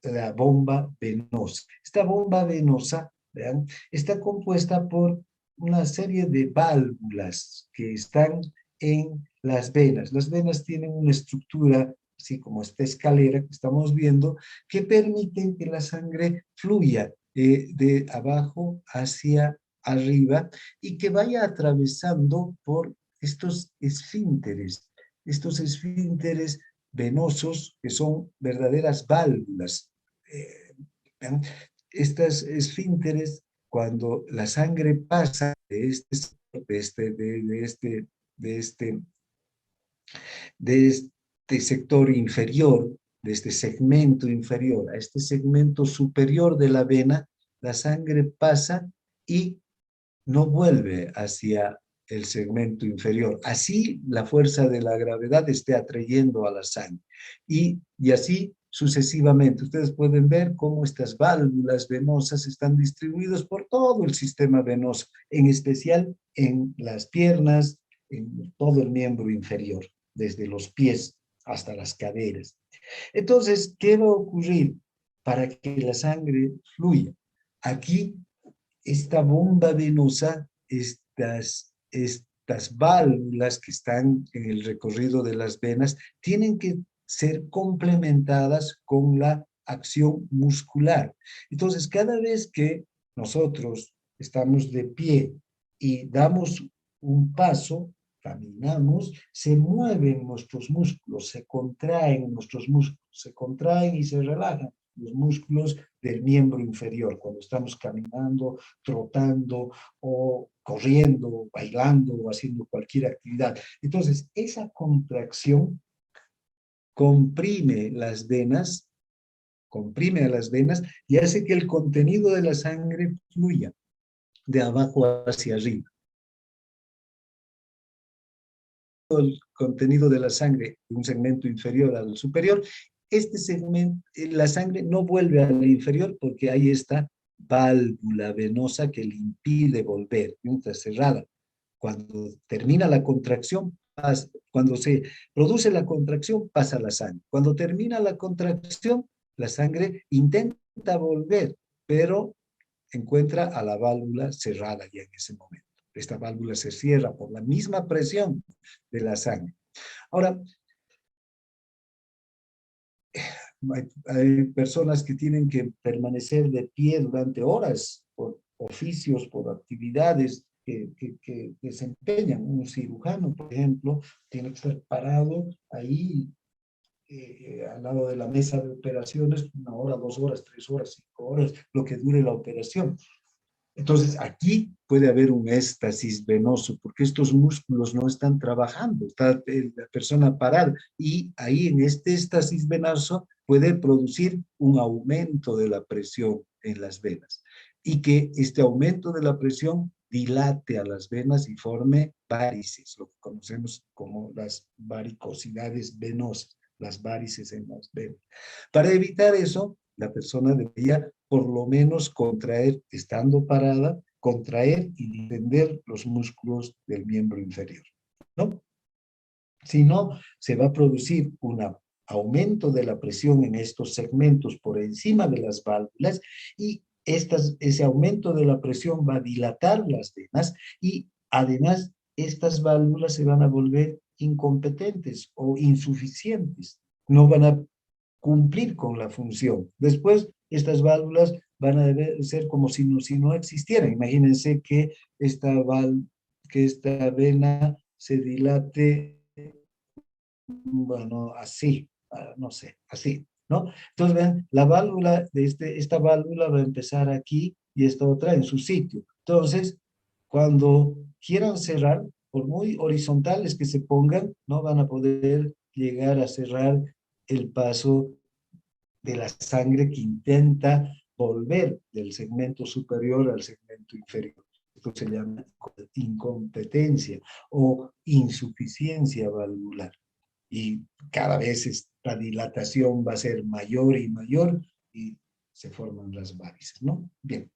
la bomba venosa. Esta bomba venosa, vean, está compuesta por una serie de válvulas que están en las venas. Las venas tienen una estructura, así como esta escalera que estamos viendo, que permiten que la sangre fluya de abajo hacia arriba y que vaya atravesando por estos esfínteres. Estos esfínteres venosos que son verdaderas válvulas. Estas esfínteres, cuando la sangre pasa de este sector inferior, de este segmento inferior a este segmento superior de la vena, la sangre pasa y no vuelve hacia el segmento inferior. Así la fuerza de la gravedad esté atrayendo a la sangre. Y así sucesivamente. Ustedes pueden ver cómo estas válvulas venosas están distribuidas por todo el sistema venoso, en especial en las piernas, en todo el miembro inferior, desde los pies hasta las caderas. Entonces, ¿qué va a ocurrir para que la sangre fluya? Aquí esta bomba venosa, estas válvulas que están en el recorrido de las venas, tienen que ser complementadas con la acción muscular. Entonces, cada vez que nosotros estamos de pie y damos un paso, caminamos, se mueven nuestros músculos, se contraen nuestros músculos, se contraen y se relajan los músculos del miembro inferior, cuando estamos caminando, trotando o corriendo, bailando o haciendo cualquier actividad. Entonces, esa contracción comprime a las venas y hace que el contenido de la sangre fluya de abajo hacia arriba. El contenido de la sangre de un segmento inferior al superior, este segmento, la sangre no vuelve al inferior porque hay esta válvula venosa que le impide volver, está cerrada. Cuando termina la contracción, cuando se produce la contracción, pasa la sangre. Cuando termina la contracción, la sangre intenta volver, pero encuentra a la válvula cerrada ya en ese momento. Esta válvula se cierra por la misma presión de la sangre. Ahora, hay personas que tienen que permanecer de pie durante horas por oficios, por actividades que desempeñan. Un cirujano, por ejemplo, tiene que estar parado ahí al lado de la mesa de operaciones 1 hora, 2 horas, 3 horas, 5 horas, lo que dure la operación. Entonces, aquí puede haber un éxtasis venoso, porque estos músculos no están trabajando, está la persona parada, y ahí en este éxtasis venoso puede producir un aumento de la presión en las venas, y que este aumento de la presión dilate a las venas y forme varices, lo que conocemos como las varicosidades venosas, las varices en las venas. Para evitar eso, la persona debería por lo menos contraer, estando parada, contraer y distender los músculos del miembro inferior, ¿no? Si no, se va a producir un aumento de la presión en estos segmentos por encima de las válvulas y ese aumento de la presión va a dilatar las venas y además estas válvulas se van a volver incompetentes o insuficientes. No van a cumplir con la función. Después, estas válvulas van a ser como si no existieran. Imagínense que que esta vena se dilate, bueno, así, no sé, así, ¿no? Entonces, vean, la válvula esta válvula va a empezar aquí y esta otra en su sitio. Entonces, cuando quieran cerrar, por muy horizontales que se pongan, no van a poder llegar a cerrar el paso de la sangre que intenta volver del segmento superior al segmento inferior. Esto se llama incompetencia o insuficiencia valvular. Y cada vez esta dilatación va a ser mayor y mayor y se forman las varices, ¿no? Bien.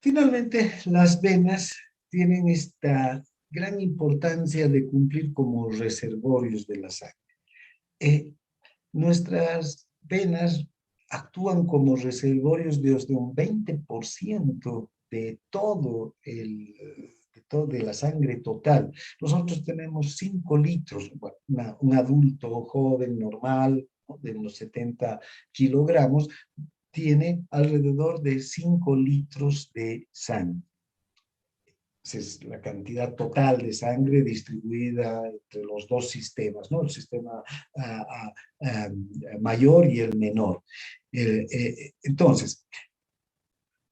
Finalmente, las venas tienen esta gran importancia de cumplir como reservorios de la sangre. Nuestras venas actúan como reservorios de hasta un 20% de la sangre total. Nosotros tenemos 5 litros, bueno, un adulto joven normal, ¿no?, de unos 70 kilogramos, tiene alrededor de 5 litros de sangre. Es la cantidad total de sangre distribuida entre los dos sistemas, ¿no? El sistema mayor y el menor. Entonces,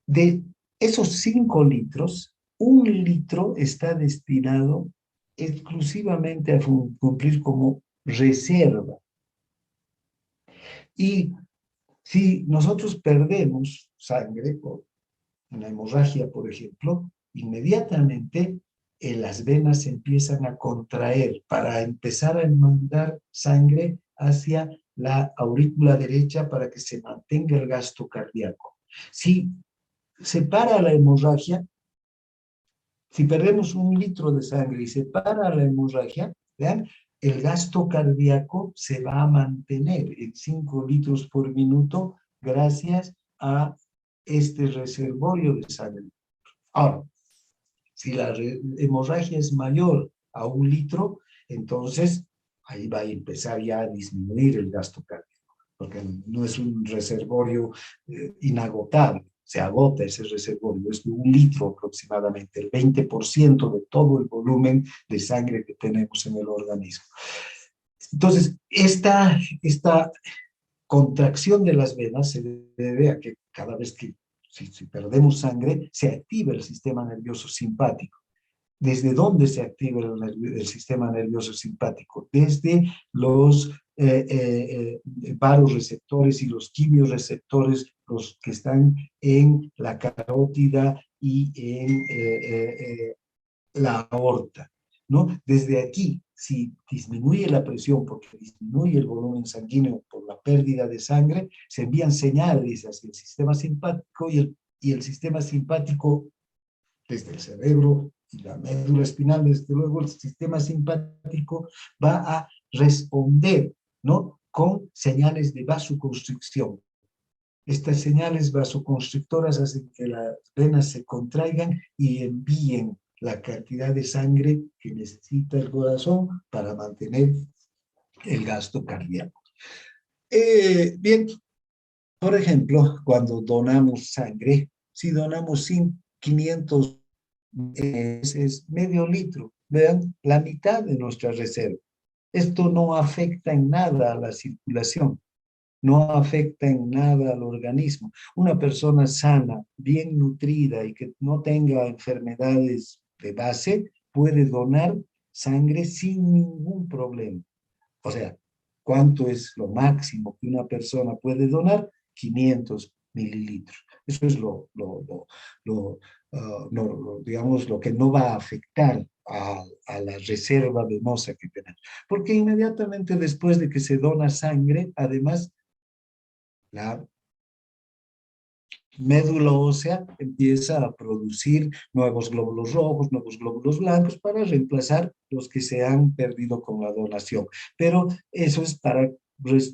de esos 5 litros, 1 litro está destinado exclusivamente a cumplir como reserva. Y si nosotros perdemos sangre por una hemorragia, por ejemplo, inmediatamente las venas se empiezan a contraer para empezar a mandar sangre hacia la aurícula derecha para que se mantenga el gasto cardíaco. Si se para la hemorragia, si perdemos 1 litro de sangre y se para la hemorragia, ¿vean?, el gasto cardíaco se va a mantener en 5 litros por minuto gracias a este reservorio de sangre. Ahora, si la hemorragia es mayor a 1 litro, entonces ahí va a empezar ya a disminuir el gasto cardíaco, porque no es un reservorio inagotable, se agota ese reservorio, es de 1 litro aproximadamente, el 20% de todo el volumen de sangre que tenemos en el organismo. Entonces, esta contracción de las venas se debe a que cada vez que si perdemos sangre, se activa el sistema nervioso simpático. ¿Desde dónde se activa el sistema nervioso simpático? Desde los vasoreceptores y los quimioreceptores, los que están en la carótida y en la aorta, ¿no? Desde aquí, si disminuye la presión porque disminuye el volumen sanguíneo por la pérdida de sangre, se envían señales hacia el sistema simpático y el sistema simpático, desde el cerebro y la médula espinal, desde luego el sistema simpático va a responder, ¿no?, con señales de vasoconstricción. Estas señales vasoconstrictoras hacen que las venas se contraigan y envíen la cantidad de sangre que necesita el corazón para mantener el gasto cardíaco. Bien, por ejemplo, cuando donamos sangre, si donamos 500 es medio litro, vean, la mitad de nuestra reserva. Esto no afecta en nada a la circulación, no afecta en nada al organismo. Una persona sana, bien nutrida y que no tenga enfermedades de base, puede donar sangre sin ningún problema. O sea, ¿cuánto es lo máximo que una persona puede donar? 500 mililitros. Eso es digamos, lo que no va a afectar a la reserva venosa que tenemos. Porque inmediatamente después de que se dona sangre, además, la médula ósea empieza a producir nuevos glóbulos rojos, nuevos glóbulos blancos para reemplazar los que se han perdido con la donación. Pero eso es para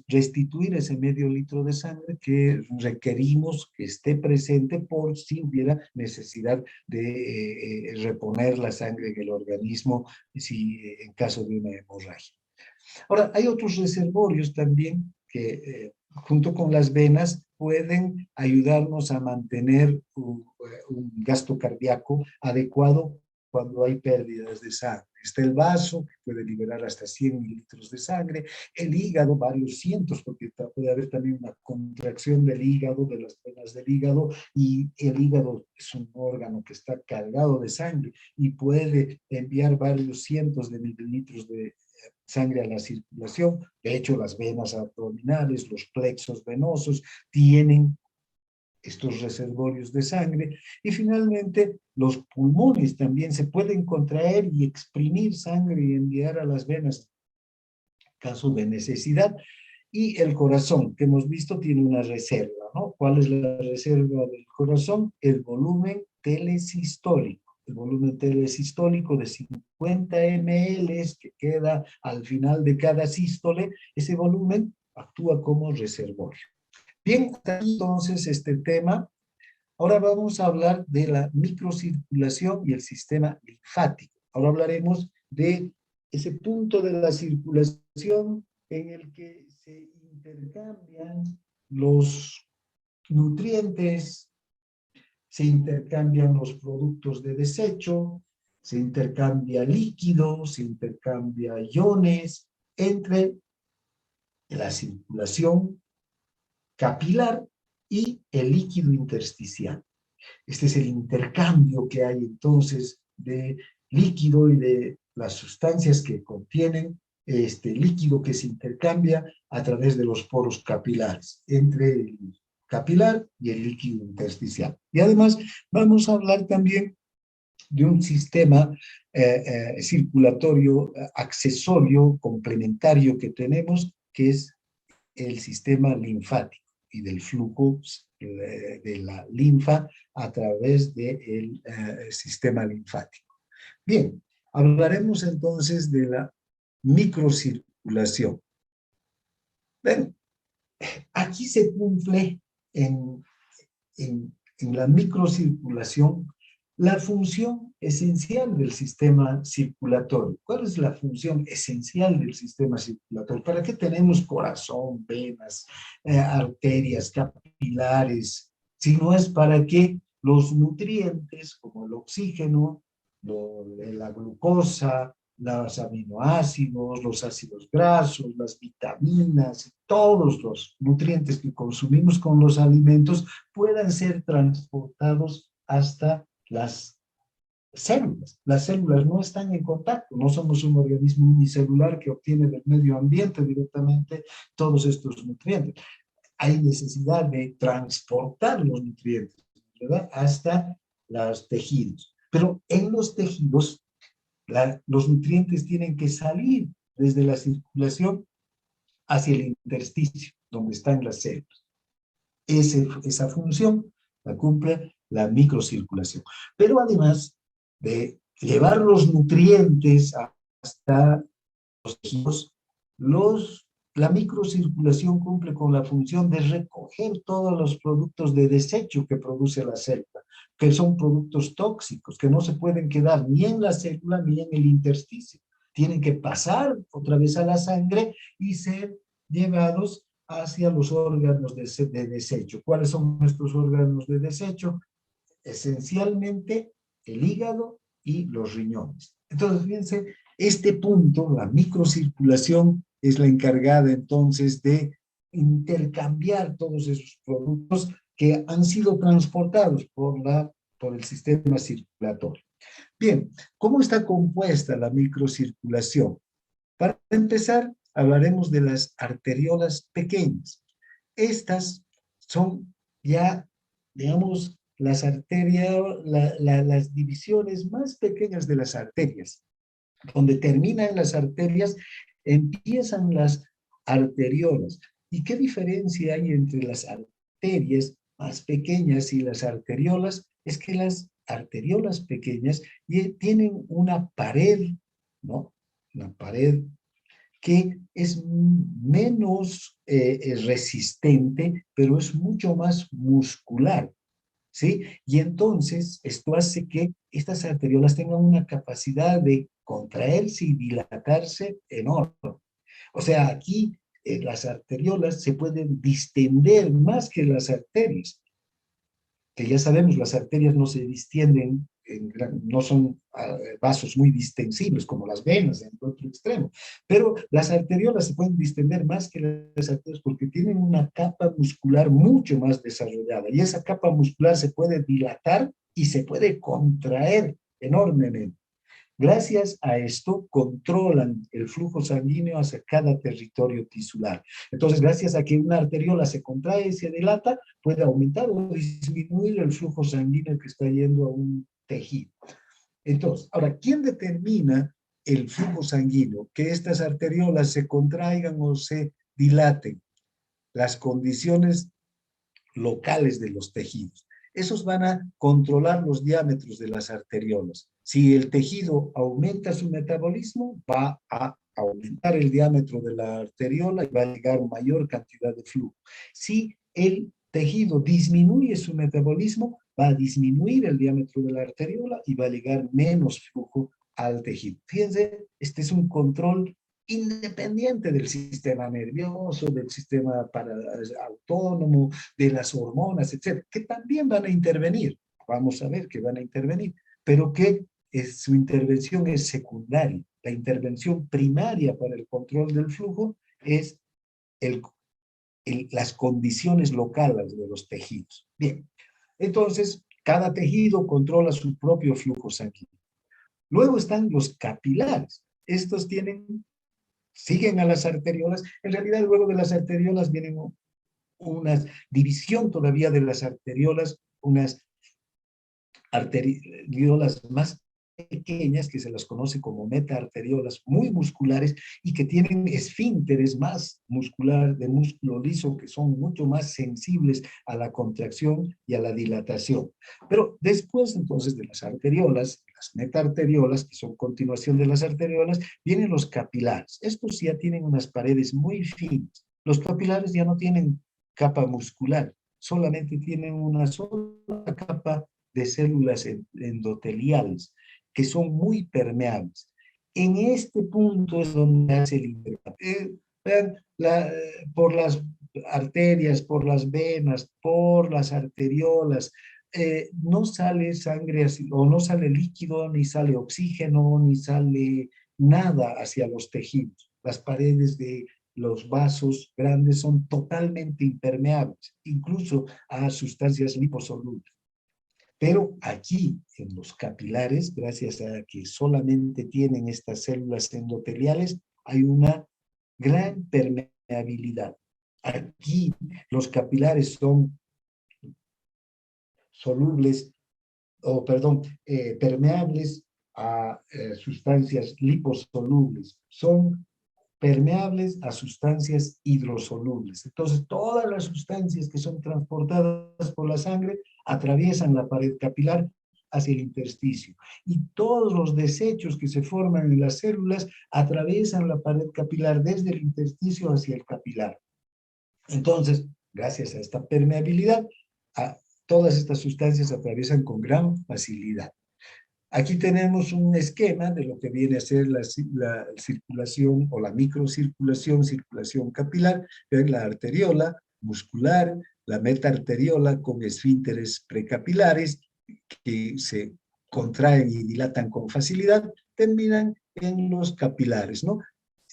restituir ese medio litro de sangre que requerimos que esté presente por si hubiera necesidad de reponer la sangre en el organismo en caso de una hemorragia. Ahora, hay otros reservorios también que junto con las venas pueden ayudarnos a mantener un gasto cardíaco adecuado cuando hay pérdidas de sangre. Está el vaso, que puede liberar hasta 100 mililitros de sangre, el hígado, varios cientos, porque puede haber también una contracción del hígado, de las venas del hígado, y el hígado es un órgano que está cargado de sangre y puede enviar varios cientos de mililitros de sangre a la circulación. De hecho, las venas abdominales, los plexos venosos tienen estos reservorios de sangre. Y finalmente, los pulmones también se pueden contraer y exprimir sangre y enviar a las venas en caso de necesidad. Y el corazón, que hemos visto, tiene una reserva, ¿no? ¿Cuál es la reserva del corazón? El volumen telesistólico. El volumen telesistólico de 50 ml que queda al final de cada sístole, ese volumen actúa como reservorio. Bien, entonces este tema. Ahora vamos a hablar de la microcirculación y el sistema linfático. Ahora hablaremos de ese punto de la circulación en el que se intercambian los nutrientes, se intercambian los productos de desecho, se intercambia líquido, se intercambia iones entre la circulación capilar y el líquido intersticial. Este es el intercambio que hay entonces de líquido y de las sustancias que contienen este líquido que se intercambia a través de los poros capilares, entre el capilar y el líquido intersticial. Y además vamos a hablar también de un sistema circulatorio accesorio complementario que tenemos, que es el sistema linfático y del flujo de la linfa a través del sistema linfático. Bien, hablaremos entonces de la microcirculación. Bueno, aquí se cumple en la microcirculación La función esencial del sistema circulatorio. ¿Cuál es la función esencial del sistema circulatorio? ¿Para qué tenemos corazón, venas, arterias, capilares? Si no es para que los nutrientes, como el oxígeno, la glucosa, los aminoácidos, los ácidos grasos, las vitaminas, todos los nutrientes que consumimos con los alimentos puedan ser transportados hasta las células. Las células no están en contacto, no somos un organismo unicelular que obtiene del medio ambiente directamente todos estos nutrientes. Hay necesidad de transportar los nutrientes, ¿verdad?, hasta los tejidos. Pero en los tejidos, los nutrientes tienen que salir desde la circulación hacia el intersticio, donde están las células. Esa función la cumple la microcirculación. Pero además de llevar los nutrientes hasta los tejidos, la microcirculación cumple con la función de recoger todos los productos de desecho que produce la célula, que son productos tóxicos, que no se pueden quedar ni en la célula ni en el intersticio. Tienen que pasar otra vez a la sangre y ser llevados hacia los órganos de desecho. ¿Cuáles son nuestros órganos de desecho? Esencialmente el hígado y los riñones. Entonces, fíjense, este punto, la microcirculación, es la encargada entonces de intercambiar todos esos productos que han sido transportados por el sistema circulatorio. Bien, ¿cómo está compuesta la microcirculación? Para empezar, hablaremos de las arteriolas pequeñas. Estas son ya, digamos, las arterias, las divisiones más pequeñas de las arterias. Donde terminan las arterias, empiezan las arteriolas. ¿Y qué diferencia hay entre las arterias más pequeñas y las arteriolas? Es que las arteriolas pequeñas tienen una pared, ¿no? Una pared que es menos resistente, pero es mucho más muscular, ¿sí? Y entonces esto hace que estas arteriolas tengan una capacidad de contraerse y dilatarse enorme. O sea, aquí las arteriolas se pueden distender más que las arterias, que ya sabemos, las arterias no se distienden, no son vasos muy distensibles como las venas en el otro extremo, pero las arteriolas se pueden distender más que las arterias porque tienen una capa muscular mucho más desarrollada y esa capa muscular se puede dilatar y se puede contraer enormemente. Gracias a esto controlan el flujo sanguíneo hacia cada territorio tisular. Entonces, gracias a que una arteriola se contrae y se dilata, puede aumentar o disminuir el flujo sanguíneo que está yendo a un tejido. Entonces, ahora, ¿quién determina el flujo sanguíneo? Que estas arteriolas se contraigan o se dilaten. Las condiciones locales de los tejidos. Esos van a controlar los diámetros de las arteriolas. Si el tejido aumenta su metabolismo, va a aumentar el diámetro de la arteriola y va a llegar mayor cantidad de flujo. Si el tejido disminuye su metabolismo, va a disminuir el diámetro de la arteriola y va a llegar menos flujo al tejido. Fíjense, este es un control independiente del sistema nervioso, del sistema autónomo, de las hormonas, etcétera, que también van a intervenir. Vamos a ver que van a intervenir, pero que su intervención es secundaria. La intervención primaria para el control del flujo es las condiciones locales de los tejidos. Bien, entonces, cada tejido controla su propio flujo sanguíneo. Luego están los capilares. Estos siguen a las arteriolas. En realidad, luego de las arteriolas vienen una división todavía de las arteriolas, unas arteriolas más pequeñas que se las conoce como metaarteriolas, muy musculares y que tienen esfínteres más muscular, de músculo liso, que son mucho más sensibles a la contracción y a la dilatación. Pero después entonces de las arteriolas, las metaarteriolas, que son continuación de las arteriolas, vienen los capilares. Estos ya tienen unas paredes muy finas. Los capilares ya no tienen capa muscular, solamente tienen una sola capa de células endoteliales, que son muy permeables. En este punto es donde hace el intercambio. Vean, por las arterias, por las venas, por las arteriolas, no sale sangre así, o no sale líquido, ni sale oxígeno, ni sale nada hacia los tejidos. Las paredes de los vasos grandes son totalmente impermeables, incluso a sustancias liposolubles. Pero aquí, en los capilares, gracias a que solamente tienen estas células endoteliales, hay una gran permeabilidad. Aquí los capilares son solubles, o perdón, permeables a sustancias liposolubles. Son permeables a sustancias hidrosolubles. Entonces, todas las sustancias que son transportadas por la sangre atraviesan la pared capilar hacia el intersticio. Y todos los desechos que se forman en las células atraviesan la pared capilar desde el intersticio hacia el capilar. Entonces, gracias a esta permeabilidad, todas estas sustancias atraviesan con gran facilidad. Aquí tenemos un esquema de lo que viene a ser la circulación o la microcirculación, circulación capilar, ¿ven? La arteriola muscular, la metaarteriola con esfínteres precapilares que se contraen y dilatan con facilidad, terminan en los capilares, ¿no?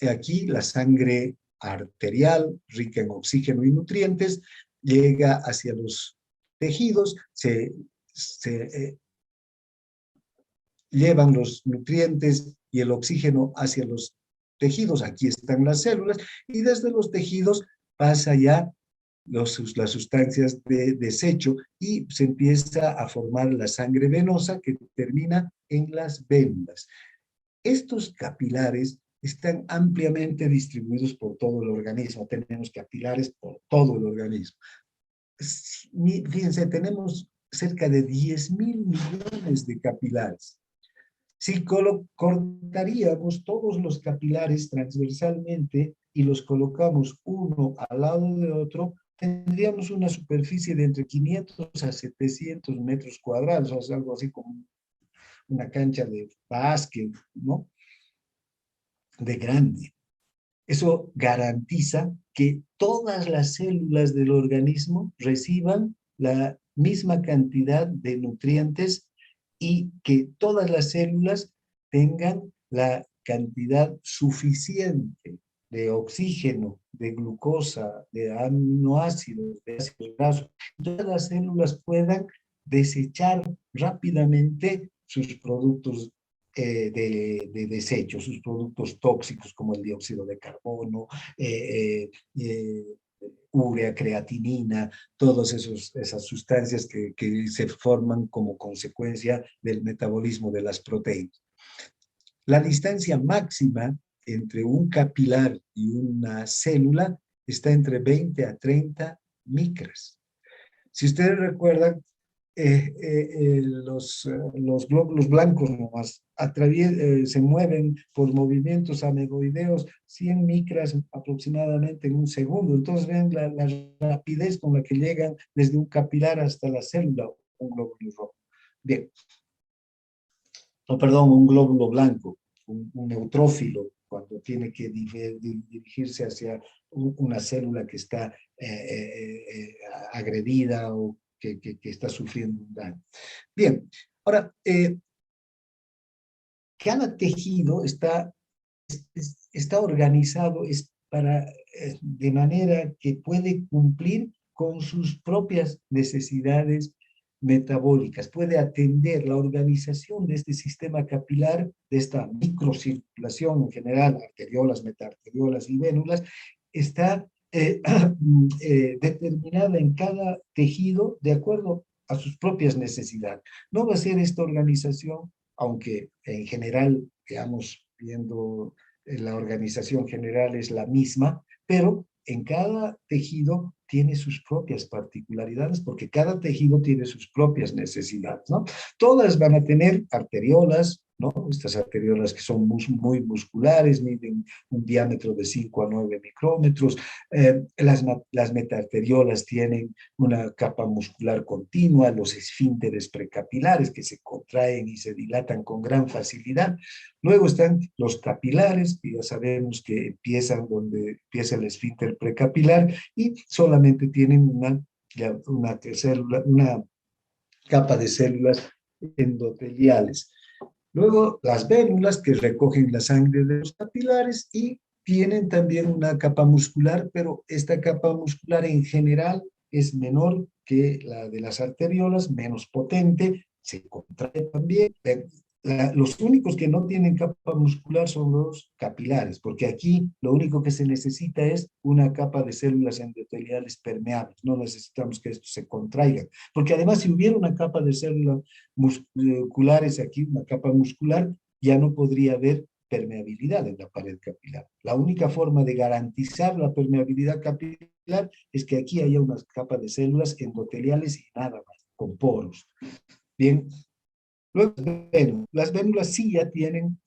Aquí la sangre arterial, rica en oxígeno y nutrientes, llega hacia los tejidos, se llevan los nutrientes y el oxígeno hacia los tejidos, aquí están las células, y desde los tejidos pasa ya las sustancias de desecho y se empieza a formar la sangre venosa que termina en las vénulas. Estos capilares están ampliamente distribuidos por todo el organismo, tenemos capilares por todo el organismo. Fíjense, tenemos cerca de 10.000 millones de capilares. Si cortaríamos todos los capilares transversalmente y los colocamos uno al lado de otro, tendríamos una superficie de entre 500 a 700 metros cuadrados, o sea, algo así como una cancha de básquet, ¿no? De grande. Eso garantiza que todas las células del organismo reciban la misma cantidad de nutrientes y que todas las células tengan la cantidad suficiente de oxígeno, de glucosa, de aminoácidos, de ácidos grasos. Todas las células puedan desechar rápidamente sus productos de desecho, sus productos tóxicos como el dióxido de carbono, urea, creatinina, todas esas sustancias que se forman como consecuencia del metabolismo de las proteínas. La distancia máxima entre un capilar y una célula está entre 20 a 30 micras. Si ustedes recuerdan, los glóbulos blancos nomás se mueven por movimientos amegoideos 100 micras aproximadamente en un segundo. Entonces ven la rapidez con la que llegan desde un capilar hasta la célula, un glóbulo rojo. Bien. No, perdón, un glóbulo blanco, un neutrófilo, cuando tiene que dirigirse hacia una célula que está agredida o que está sufriendo un daño. Bien, ahora, cada tejido está organizado de manera que puede cumplir con sus propias necesidades metabólicas, puede atender la organización de este sistema capilar, de esta microcirculación en general, arteriolas, metaarteriolas y vénulas, está determinada en cada tejido de acuerdo a sus propias necesidades. No va a ser esta organización, aunque en general, digamos, viendo la organización general es la misma, pero en cada tejido tiene sus propias particularidades porque cada tejido tiene sus propias necesidades, ¿no? Todas van a tener arteriolas, ¿no? Estas arteriolas que son muy musculares, miden un diámetro de 5 a 9 micrómetros. Las metaarteriolas tienen una capa muscular continua, los esfínteres precapilares que se contraen y se dilatan con gran facilidad. Luego están los capilares, que ya sabemos que empiezan donde empieza el esfínter precapilar y solamente tienen una capa de células endoteliales. Luego, las vénulas que recogen la sangre de los capilares y tienen también una capa muscular, pero esta capa muscular en general es menor que la de las arteriolas, menos potente, se contrae también. Los únicos que no tienen capa muscular son los capilares, porque aquí lo único que se necesita es una capa de células endoteliales permeables, no necesitamos que esto se contraiga, porque además si hubiera una capa de células musculares aquí, una capa muscular, ya no podría haber permeabilidad en la pared capilar. La única forma de garantizar la permeabilidad capilar es que aquí haya una capa de células endoteliales y nada más, con poros. Bien, luego las vénulas sí ya tienen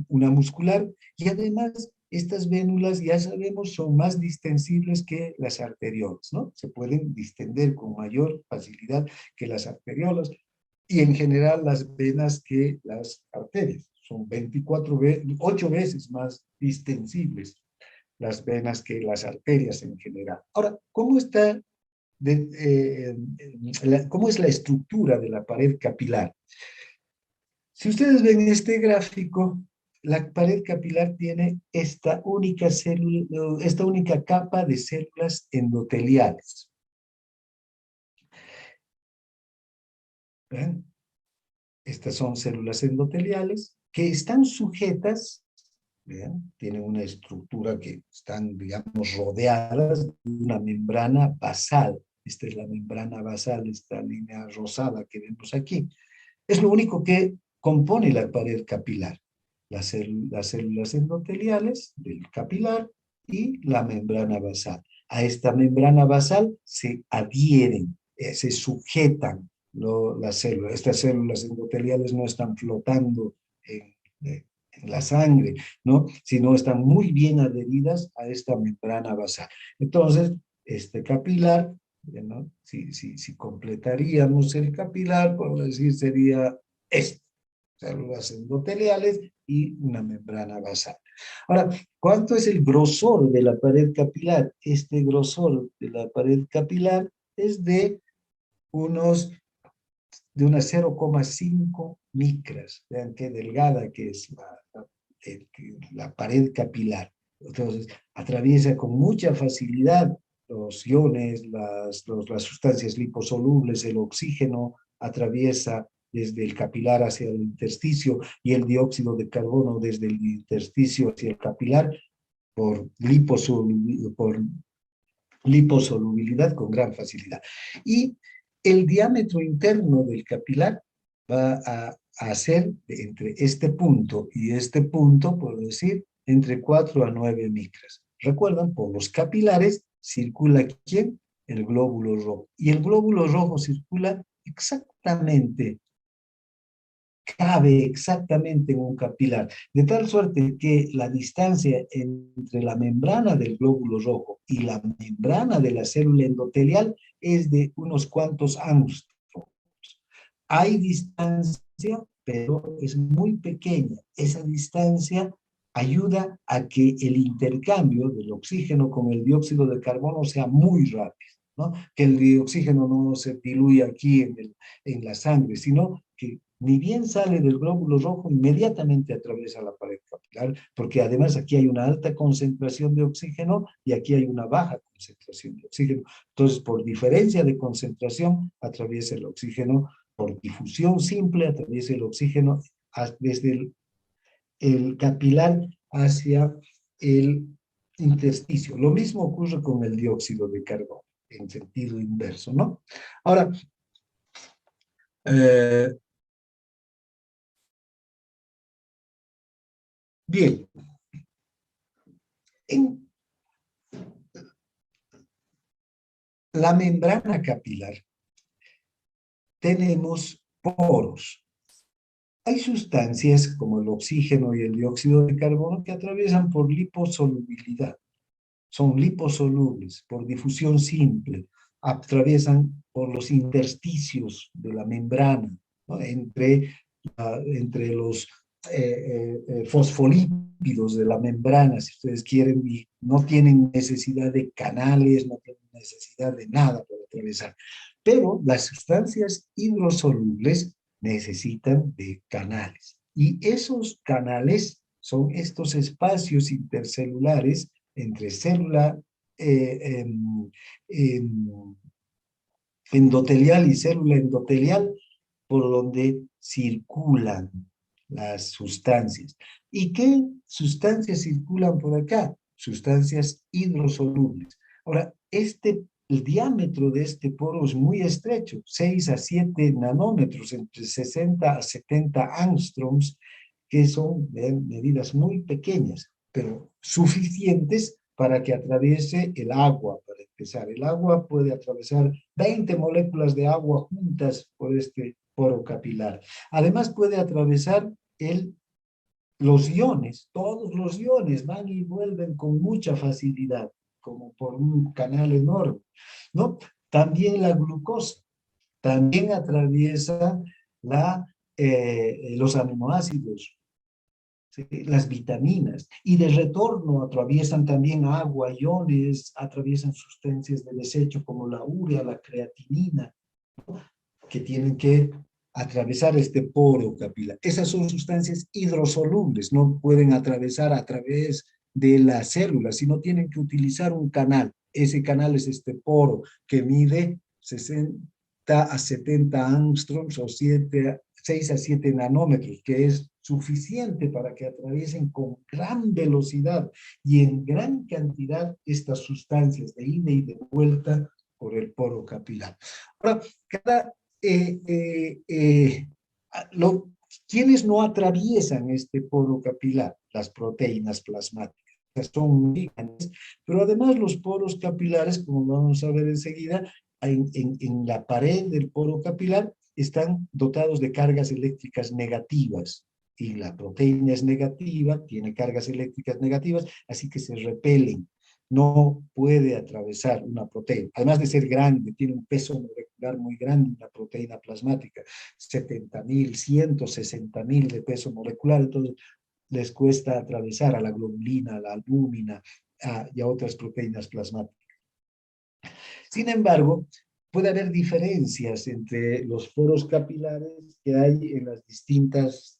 una muscular y además estas vénulas ya sabemos son más distensibles que las arteriolas, ¿no? Se pueden distender con mayor facilidad que las arteriolas y en general las venas que las arterias. Son 8 veces más distensibles las venas que las arterias en general. Ahora, ¿cómo está cómo es la estructura de la pared capilar? Si ustedes ven este gráfico, la pared capilar tiene esta única capa de células endoteliales. ¿Ven? Estas son células endoteliales que están sujetas, ¿vean? Tienen una estructura que están, digamos, rodeadas de una membrana basal. Esta es la membrana basal, esta línea rosada que vemos aquí. Es lo único que compone la pared capilar. Las células endoteliales del capilar y la membrana basal. A esta membrana basal se adhieren, se sujetan las células. Estas células endoteliales no están flotando en la sangre, ¿no? Sino están muy bien adheridas a esta membrana basal. Entonces, este capilar, ¿no? Si completaríamos el capilar, podemos decir, sería esto, células endoteliales y una membrana basal. Ahora, ¿cuánto es el grosor de la pared capilar? Este grosor de la pared capilar es de unas 0,5 micras. Vean qué delgada que es la pared capilar. Entonces, atraviesa con mucha facilidad los iones, las sustancias liposolubles, el oxígeno, atraviesa desde el capilar hacia el intersticio y el dióxido de carbono desde el intersticio hacia el capilar por liposolubilidad con gran facilidad. Y el diámetro interno del capilar va a ser entre este punto y este punto, por decir, entre 4 a 9 micras. Recuerdan, por los capilares circula ¿quién? El glóbulo rojo. Y el glóbulo rojo circula exactamente, cabe exactamente en un capilar, de tal suerte que la distancia entre la membrana del glóbulo rojo y la membrana de la célula endotelial es de unos cuantos angstroms. Hay distancia, pero es muy pequeña. Esa distancia ayuda a que el intercambio del oxígeno con el dióxido de carbono sea muy rápido, ¿no? Que el oxígeno no se diluya aquí en la sangre, sino que ni bien sale del glóbulo rojo, inmediatamente atraviesa la pared capilar, porque además aquí hay una alta concentración de oxígeno y aquí hay una baja concentración de oxígeno. Entonces, por diferencia de concentración, atraviesa el oxígeno, por difusión simple, atraviesa el oxígeno desde el capilar hacia el intersticio. Lo mismo ocurre con el dióxido de carbono, en sentido inverso, ¿no? Ahora, bien, en la membrana capilar tenemos poros. Hay sustancias como el oxígeno y el dióxido de carbono que atraviesan por liposolubilidad. Son liposolubles por difusión simple, atraviesan por los intersticios de la membrana, ¿no? Entre los fosfolípidos de la membrana, si ustedes quieren, y no tienen necesidad de canales, no tienen necesidad de nada para atravesar. Pero las sustancias hidrosolubles necesitan de canales. Y esos canales son estos espacios intercelulares entre célula eh, em, em, endotelial y célula endotelial por donde circulan las sustancias. ¿Y qué sustancias circulan por acá? Sustancias hidrosolubles. Ahora, el diámetro de este poro es muy estrecho, 6 a 7 nanómetros, entre 60 a 70 angstroms, que son medidas muy pequeñas, pero suficientes para que atraviese el agua, para empezar. El agua puede atravesar 20 moléculas de agua juntas por este poro capilar. Además puede atravesar los iones, todos los iones van y vuelven con mucha facilidad, como por un canal enorme, ¿no? También la glucosa, también atraviesa los aminoácidos, ¿sí? Las vitaminas, y de retorno atraviesan también agua, iones, atraviesan sustancias de desecho como la urea, la creatinina, que tienen que atravesar este poro capilar. Esas son sustancias hidrosolubles, no pueden atravesar a través de las células, sino tienen que utilizar un canal. Ese canal es este poro que mide 60 a 70 angstroms o 6 a 7 nanómetros, que es suficiente para que atraviesen con gran velocidad y en gran cantidad estas sustancias de ida y de vuelta por el poro capilar. Ahora, cada eh, eh, eh, lo, ¿quiénes no atraviesan este poro capilar? Las proteínas plasmáticas. Son muy grandes, pero además los poros capilares, como vamos a ver enseguida, en la pared del poro capilar están dotados de cargas eléctricas negativas, y la proteína es negativa, tiene cargas eléctricas negativas, así que se repelen. No puede atravesar una proteína, además de ser grande, tiene un peso molecular muy grande, una proteína plasmática, 70.000, 160.000 de peso molecular, entonces les cuesta atravesar a la globulina, a la albúmina y a otras proteínas plasmáticas. Sin embargo, puede haber diferencias entre los poros capilares que hay en los distintos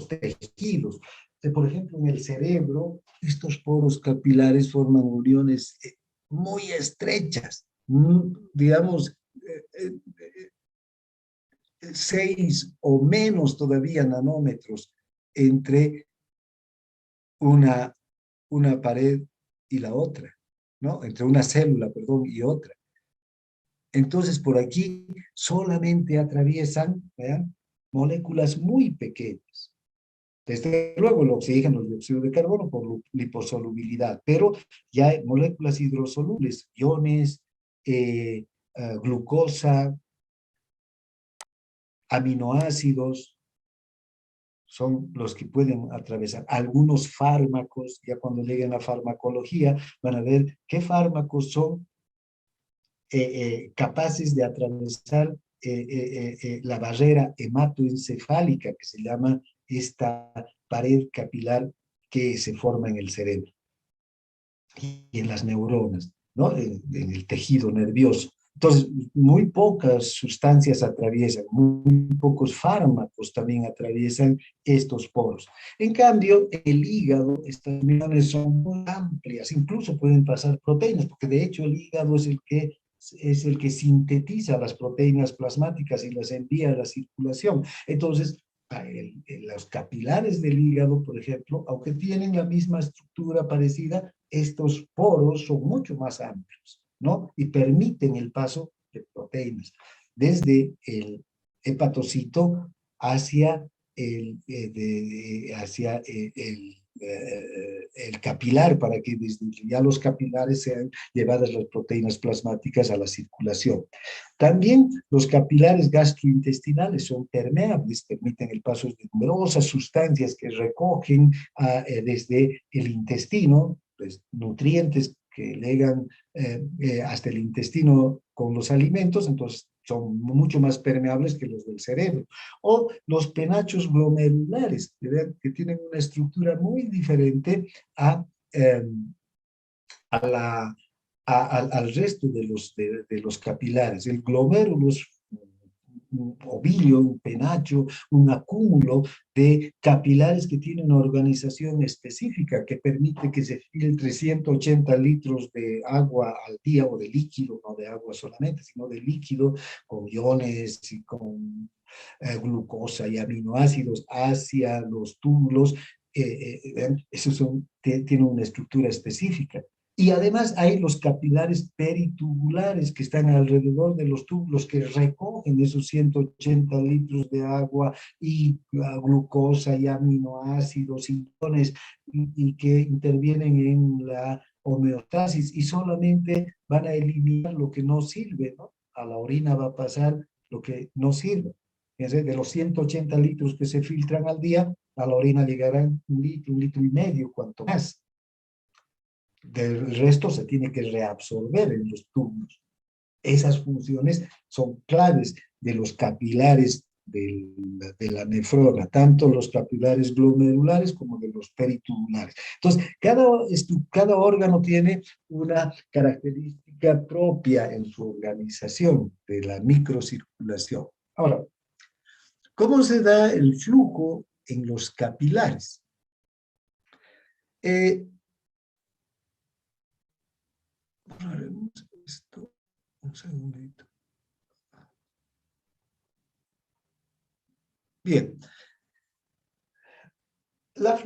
tejidos. Por ejemplo, en el cerebro, estos poros capilares forman uniones muy estrechas, digamos, 6 o menos todavía nanómetros entre una, una pared y la otra, ¿no? Entre una célula, perdón, y otra. Entonces, por aquí solamente atraviesan, ¿vean?, moléculas muy pequeñas. Desde luego el oxígeno, el dióxido de carbono por liposolubilidad, pero ya hay moléculas hidrosolubles, iones, glucosa, aminoácidos, son los que pueden atravesar. Algunos fármacos, ya cuando lleguen a farmacología, van a ver qué fármacos son capaces de atravesar la barrera hematoencefálica, que se llama esta pared capilar que se forma en el cerebro y en las neuronas, ¿no? En el tejido nervioso. Entonces, muy pocas sustancias atraviesan, muy pocos fármacos también atraviesan estos poros. En cambio, el hígado, estas uniones son muy amplias, incluso pueden pasar proteínas, porque de hecho el hígado es el que sintetiza las proteínas plasmáticas y las envía a la circulación. Entonces, los capilares del hígado, por ejemplo, aunque tienen la misma estructura parecida, estos poros son mucho más amplios, ¿no? Y permiten el paso de proteínas desde el hepatocito hacia el capilar para que desde ya los capilares sean llevadas las proteínas plasmáticas a la circulación. También los capilares gastrointestinales son permeables, permiten el paso de numerosas sustancias que recogen desde el intestino, pues, nutrientes que llegan hasta el intestino con los alimentos, entonces son mucho más permeables que los del cerebro. O los penachos glomerulares, que tienen una estructura muy diferente a, eh, a la, al resto de los capilares. El glomérulo es un ovillo, un penacho, un acúmulo de capilares que tienen una organización específica que permite que se filtre 180 litros de agua al día, o de líquido, no de agua solamente, sino de líquido, con iones y con glucosa y aminoácidos hacia los túbulos. Esos tienen una estructura específica. Y además hay los capilares peritubulares que están alrededor de los túbulos, que recogen esos 180 litros de agua y glucosa y aminoácidos y iones, y que intervienen en la homeostasis y solamente van a eliminar lo que no sirve, ¿no? A la orina va a pasar lo que no sirve. De los 180 litros que se filtran al día, a la orina llegarán un litro y medio, cuanto más. Del resto se tiene que reabsorber en los túbulos. Esas funciones son claves de los capilares de la nefrona, tanto los capilares glomerulares como de los peritubulares. Entonces, cada órgano tiene una característica propia en su organización de la microcirculación. Ahora, ¿cómo se da el flujo en los capilares? Borraremos esto un segundito. Bien, la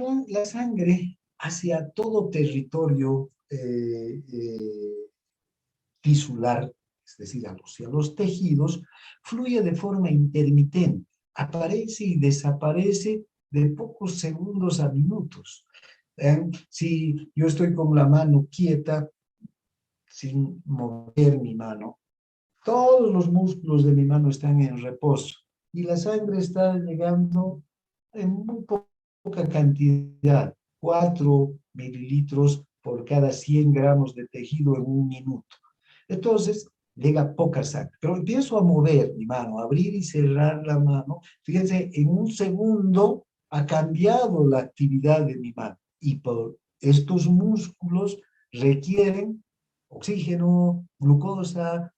sangre hacia todo territorio tisular, es decir, hacia los tejidos, fluye de forma intermitente, aparece y desaparece de pocos segundos a minutos. Si yo estoy con la mano quieta, sin mover mi mano, todos los músculos de mi mano están en reposo y la sangre está llegando en muy poca cantidad, 4 mililitros por cada 100 gramos de tejido en un minuto. Entonces, llega poca sangre. Pero empiezo a mover mi mano, abrir y cerrar la mano. Fíjense, en un segundo ha cambiado la actividad de mi mano. Y por estos músculos requieren oxígeno, glucosa,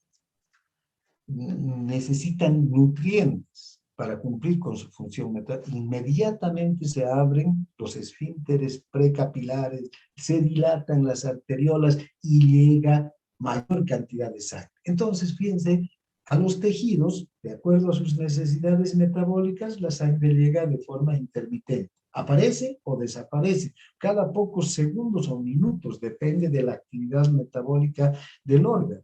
necesitan nutrientes para cumplir con su función. Inmediatamente se abren los esfínteres precapilares, se dilatan las arteriolas y llega mayor cantidad de sangre. Entonces, fíjense, a los tejidos, de acuerdo a sus necesidades metabólicas, la sangre llega de forma intermitente. Aparece o desaparece cada pocos segundos o minutos, depende de la actividad metabólica del órgano.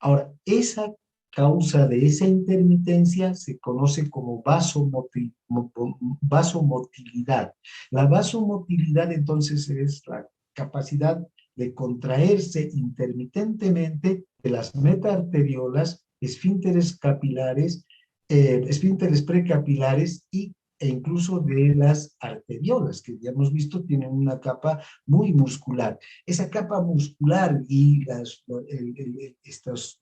Ahora, esa causa de esa intermitencia se conoce como vasomotilidad. La vasomotilidad, entonces, es la capacidad de contraerse intermitentemente de las metaarteriolas, esfínteres capilares, esfínteres precapilares e incluso de las arteriolas, que ya hemos visto tienen una capa muy muscular. Esa capa muscular y estos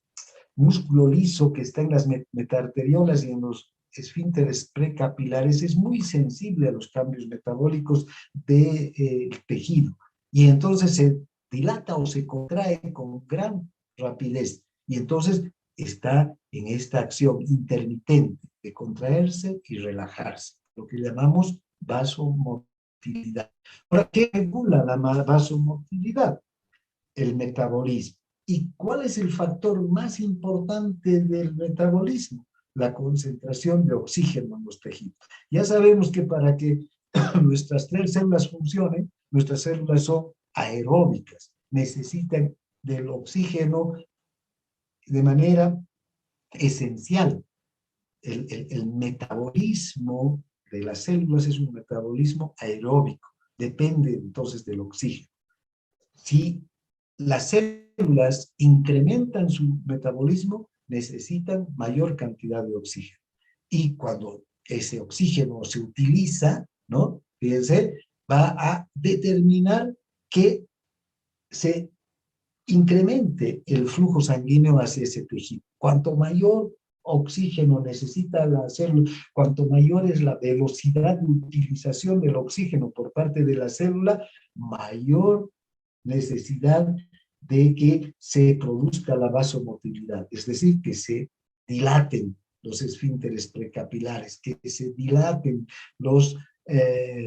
músculo liso que está en las metaarteriolas y en los esfínteres precapilares es muy sensible a los cambios metabólicos del tejido, y entonces se dilata o se contrae con gran rapidez, y entonces está en esta acción intermitente de contraerse y relajarse, lo que llamamos vasomotilidad. Ahora, ¿qué regula la vasomotilidad? El metabolismo. ¿Y cuál es el factor más importante del metabolismo? La concentración de oxígeno en los tejidos. Ya sabemos que para que nuestras células funcionen, nuestras células son aeróbicas, necesitan del oxígeno de manera esencial. El metabolismo de las células es un metabolismo aeróbico. depende entonces del oxígeno. Si las células incrementan su metabolismo, necesitan mayor cantidad de oxígeno. Y cuando ese oxígeno se utiliza, ¿no? Fíjense, va a determinar que se incremente el flujo sanguíneo hacia ese tejido. Cuanto mayor oxígeno necesita la célula, cuanto mayor es la velocidad de utilización del oxígeno por parte de la célula, mayor necesidad de que se produzca la vasomotilidad, es decir, que se dilaten los esfínteres precapilares, que se dilaten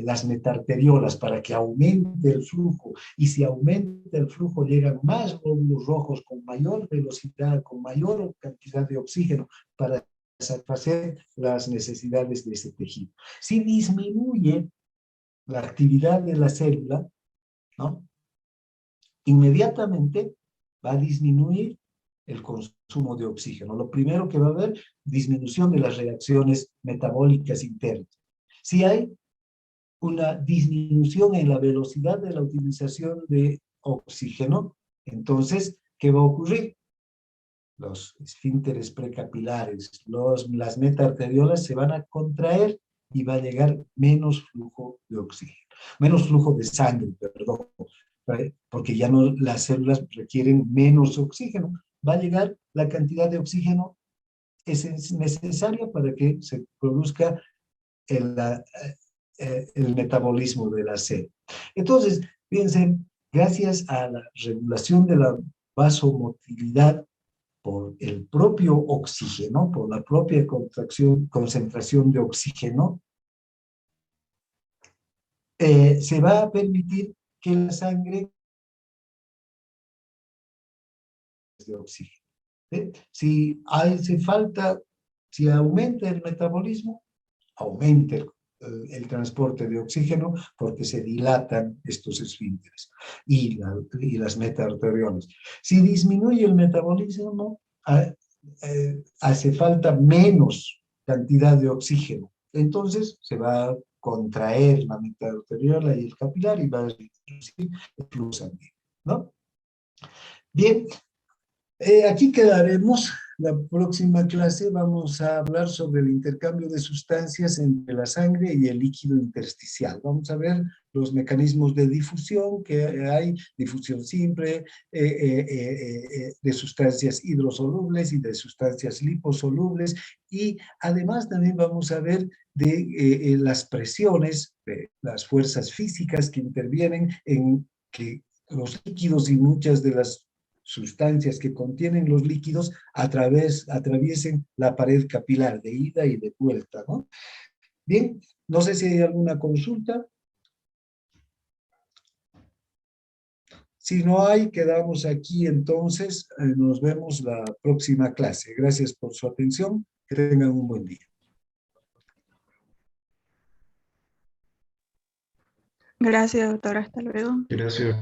las metarteriolas para que aumente el flujo, y si aumenta el flujo llegan más glóbulos rojos con mayor velocidad, con mayor cantidad de oxígeno para satisfacer las necesidades de ese tejido. Si disminuye la actividad de la célula, ¿no?, inmediatamente va a disminuir el consumo de oxígeno. Lo primero que va a haber, disminución de las reacciones metabólicas internas. Si hay una disminución en la velocidad de la utilización de oxígeno, entonces, ¿qué va a ocurrir? Los esfínteres precapilares, las metaarteriolas se van a contraer y va a llegar menos flujo de oxígeno, menos flujo de sangre, perdón, porque ya no, las células requieren menos oxígeno. Va a llegar la cantidad de oxígeno es necesaria para que se produzca el metabolismo de la célula. Entonces, fíjense, gracias a la regulación de la vasomotilidad por el propio oxígeno, por la propia concentración de oxígeno, se va a permitir que la sangre de oxígeno. Si hace falta, si aumenta el metabolismo, aumenta el transporte de oxígeno porque se dilatan estos esfínteres y las metaarteriolas. Si disminuye el metabolismo, hace falta menos cantidad de oxígeno. Entonces se va a contraer la metaarteriola y el capilar y va a reducir el flujo sanguíneo, ¿no? Bien, aquí quedaremos. La próxima clase vamos a hablar sobre el intercambio de sustancias entre la sangre y el líquido intersticial. Vamos a ver los mecanismos de difusión que hay, difusión simple, de sustancias hidrosolubles y de sustancias liposolubles, y además también vamos a ver de las presiones, las fuerzas físicas que intervienen en que los líquidos y muchas de las sustancias que contienen los líquidos atraviesen la pared capilar de ida y de vuelta, ¿no? Bien, no sé si hay alguna consulta. Si no hay, quedamos aquí entonces. Nos vemos la próxima clase. Gracias por su atención. Que tengan un buen día. Gracias, doctora. Hasta luego. Gracias.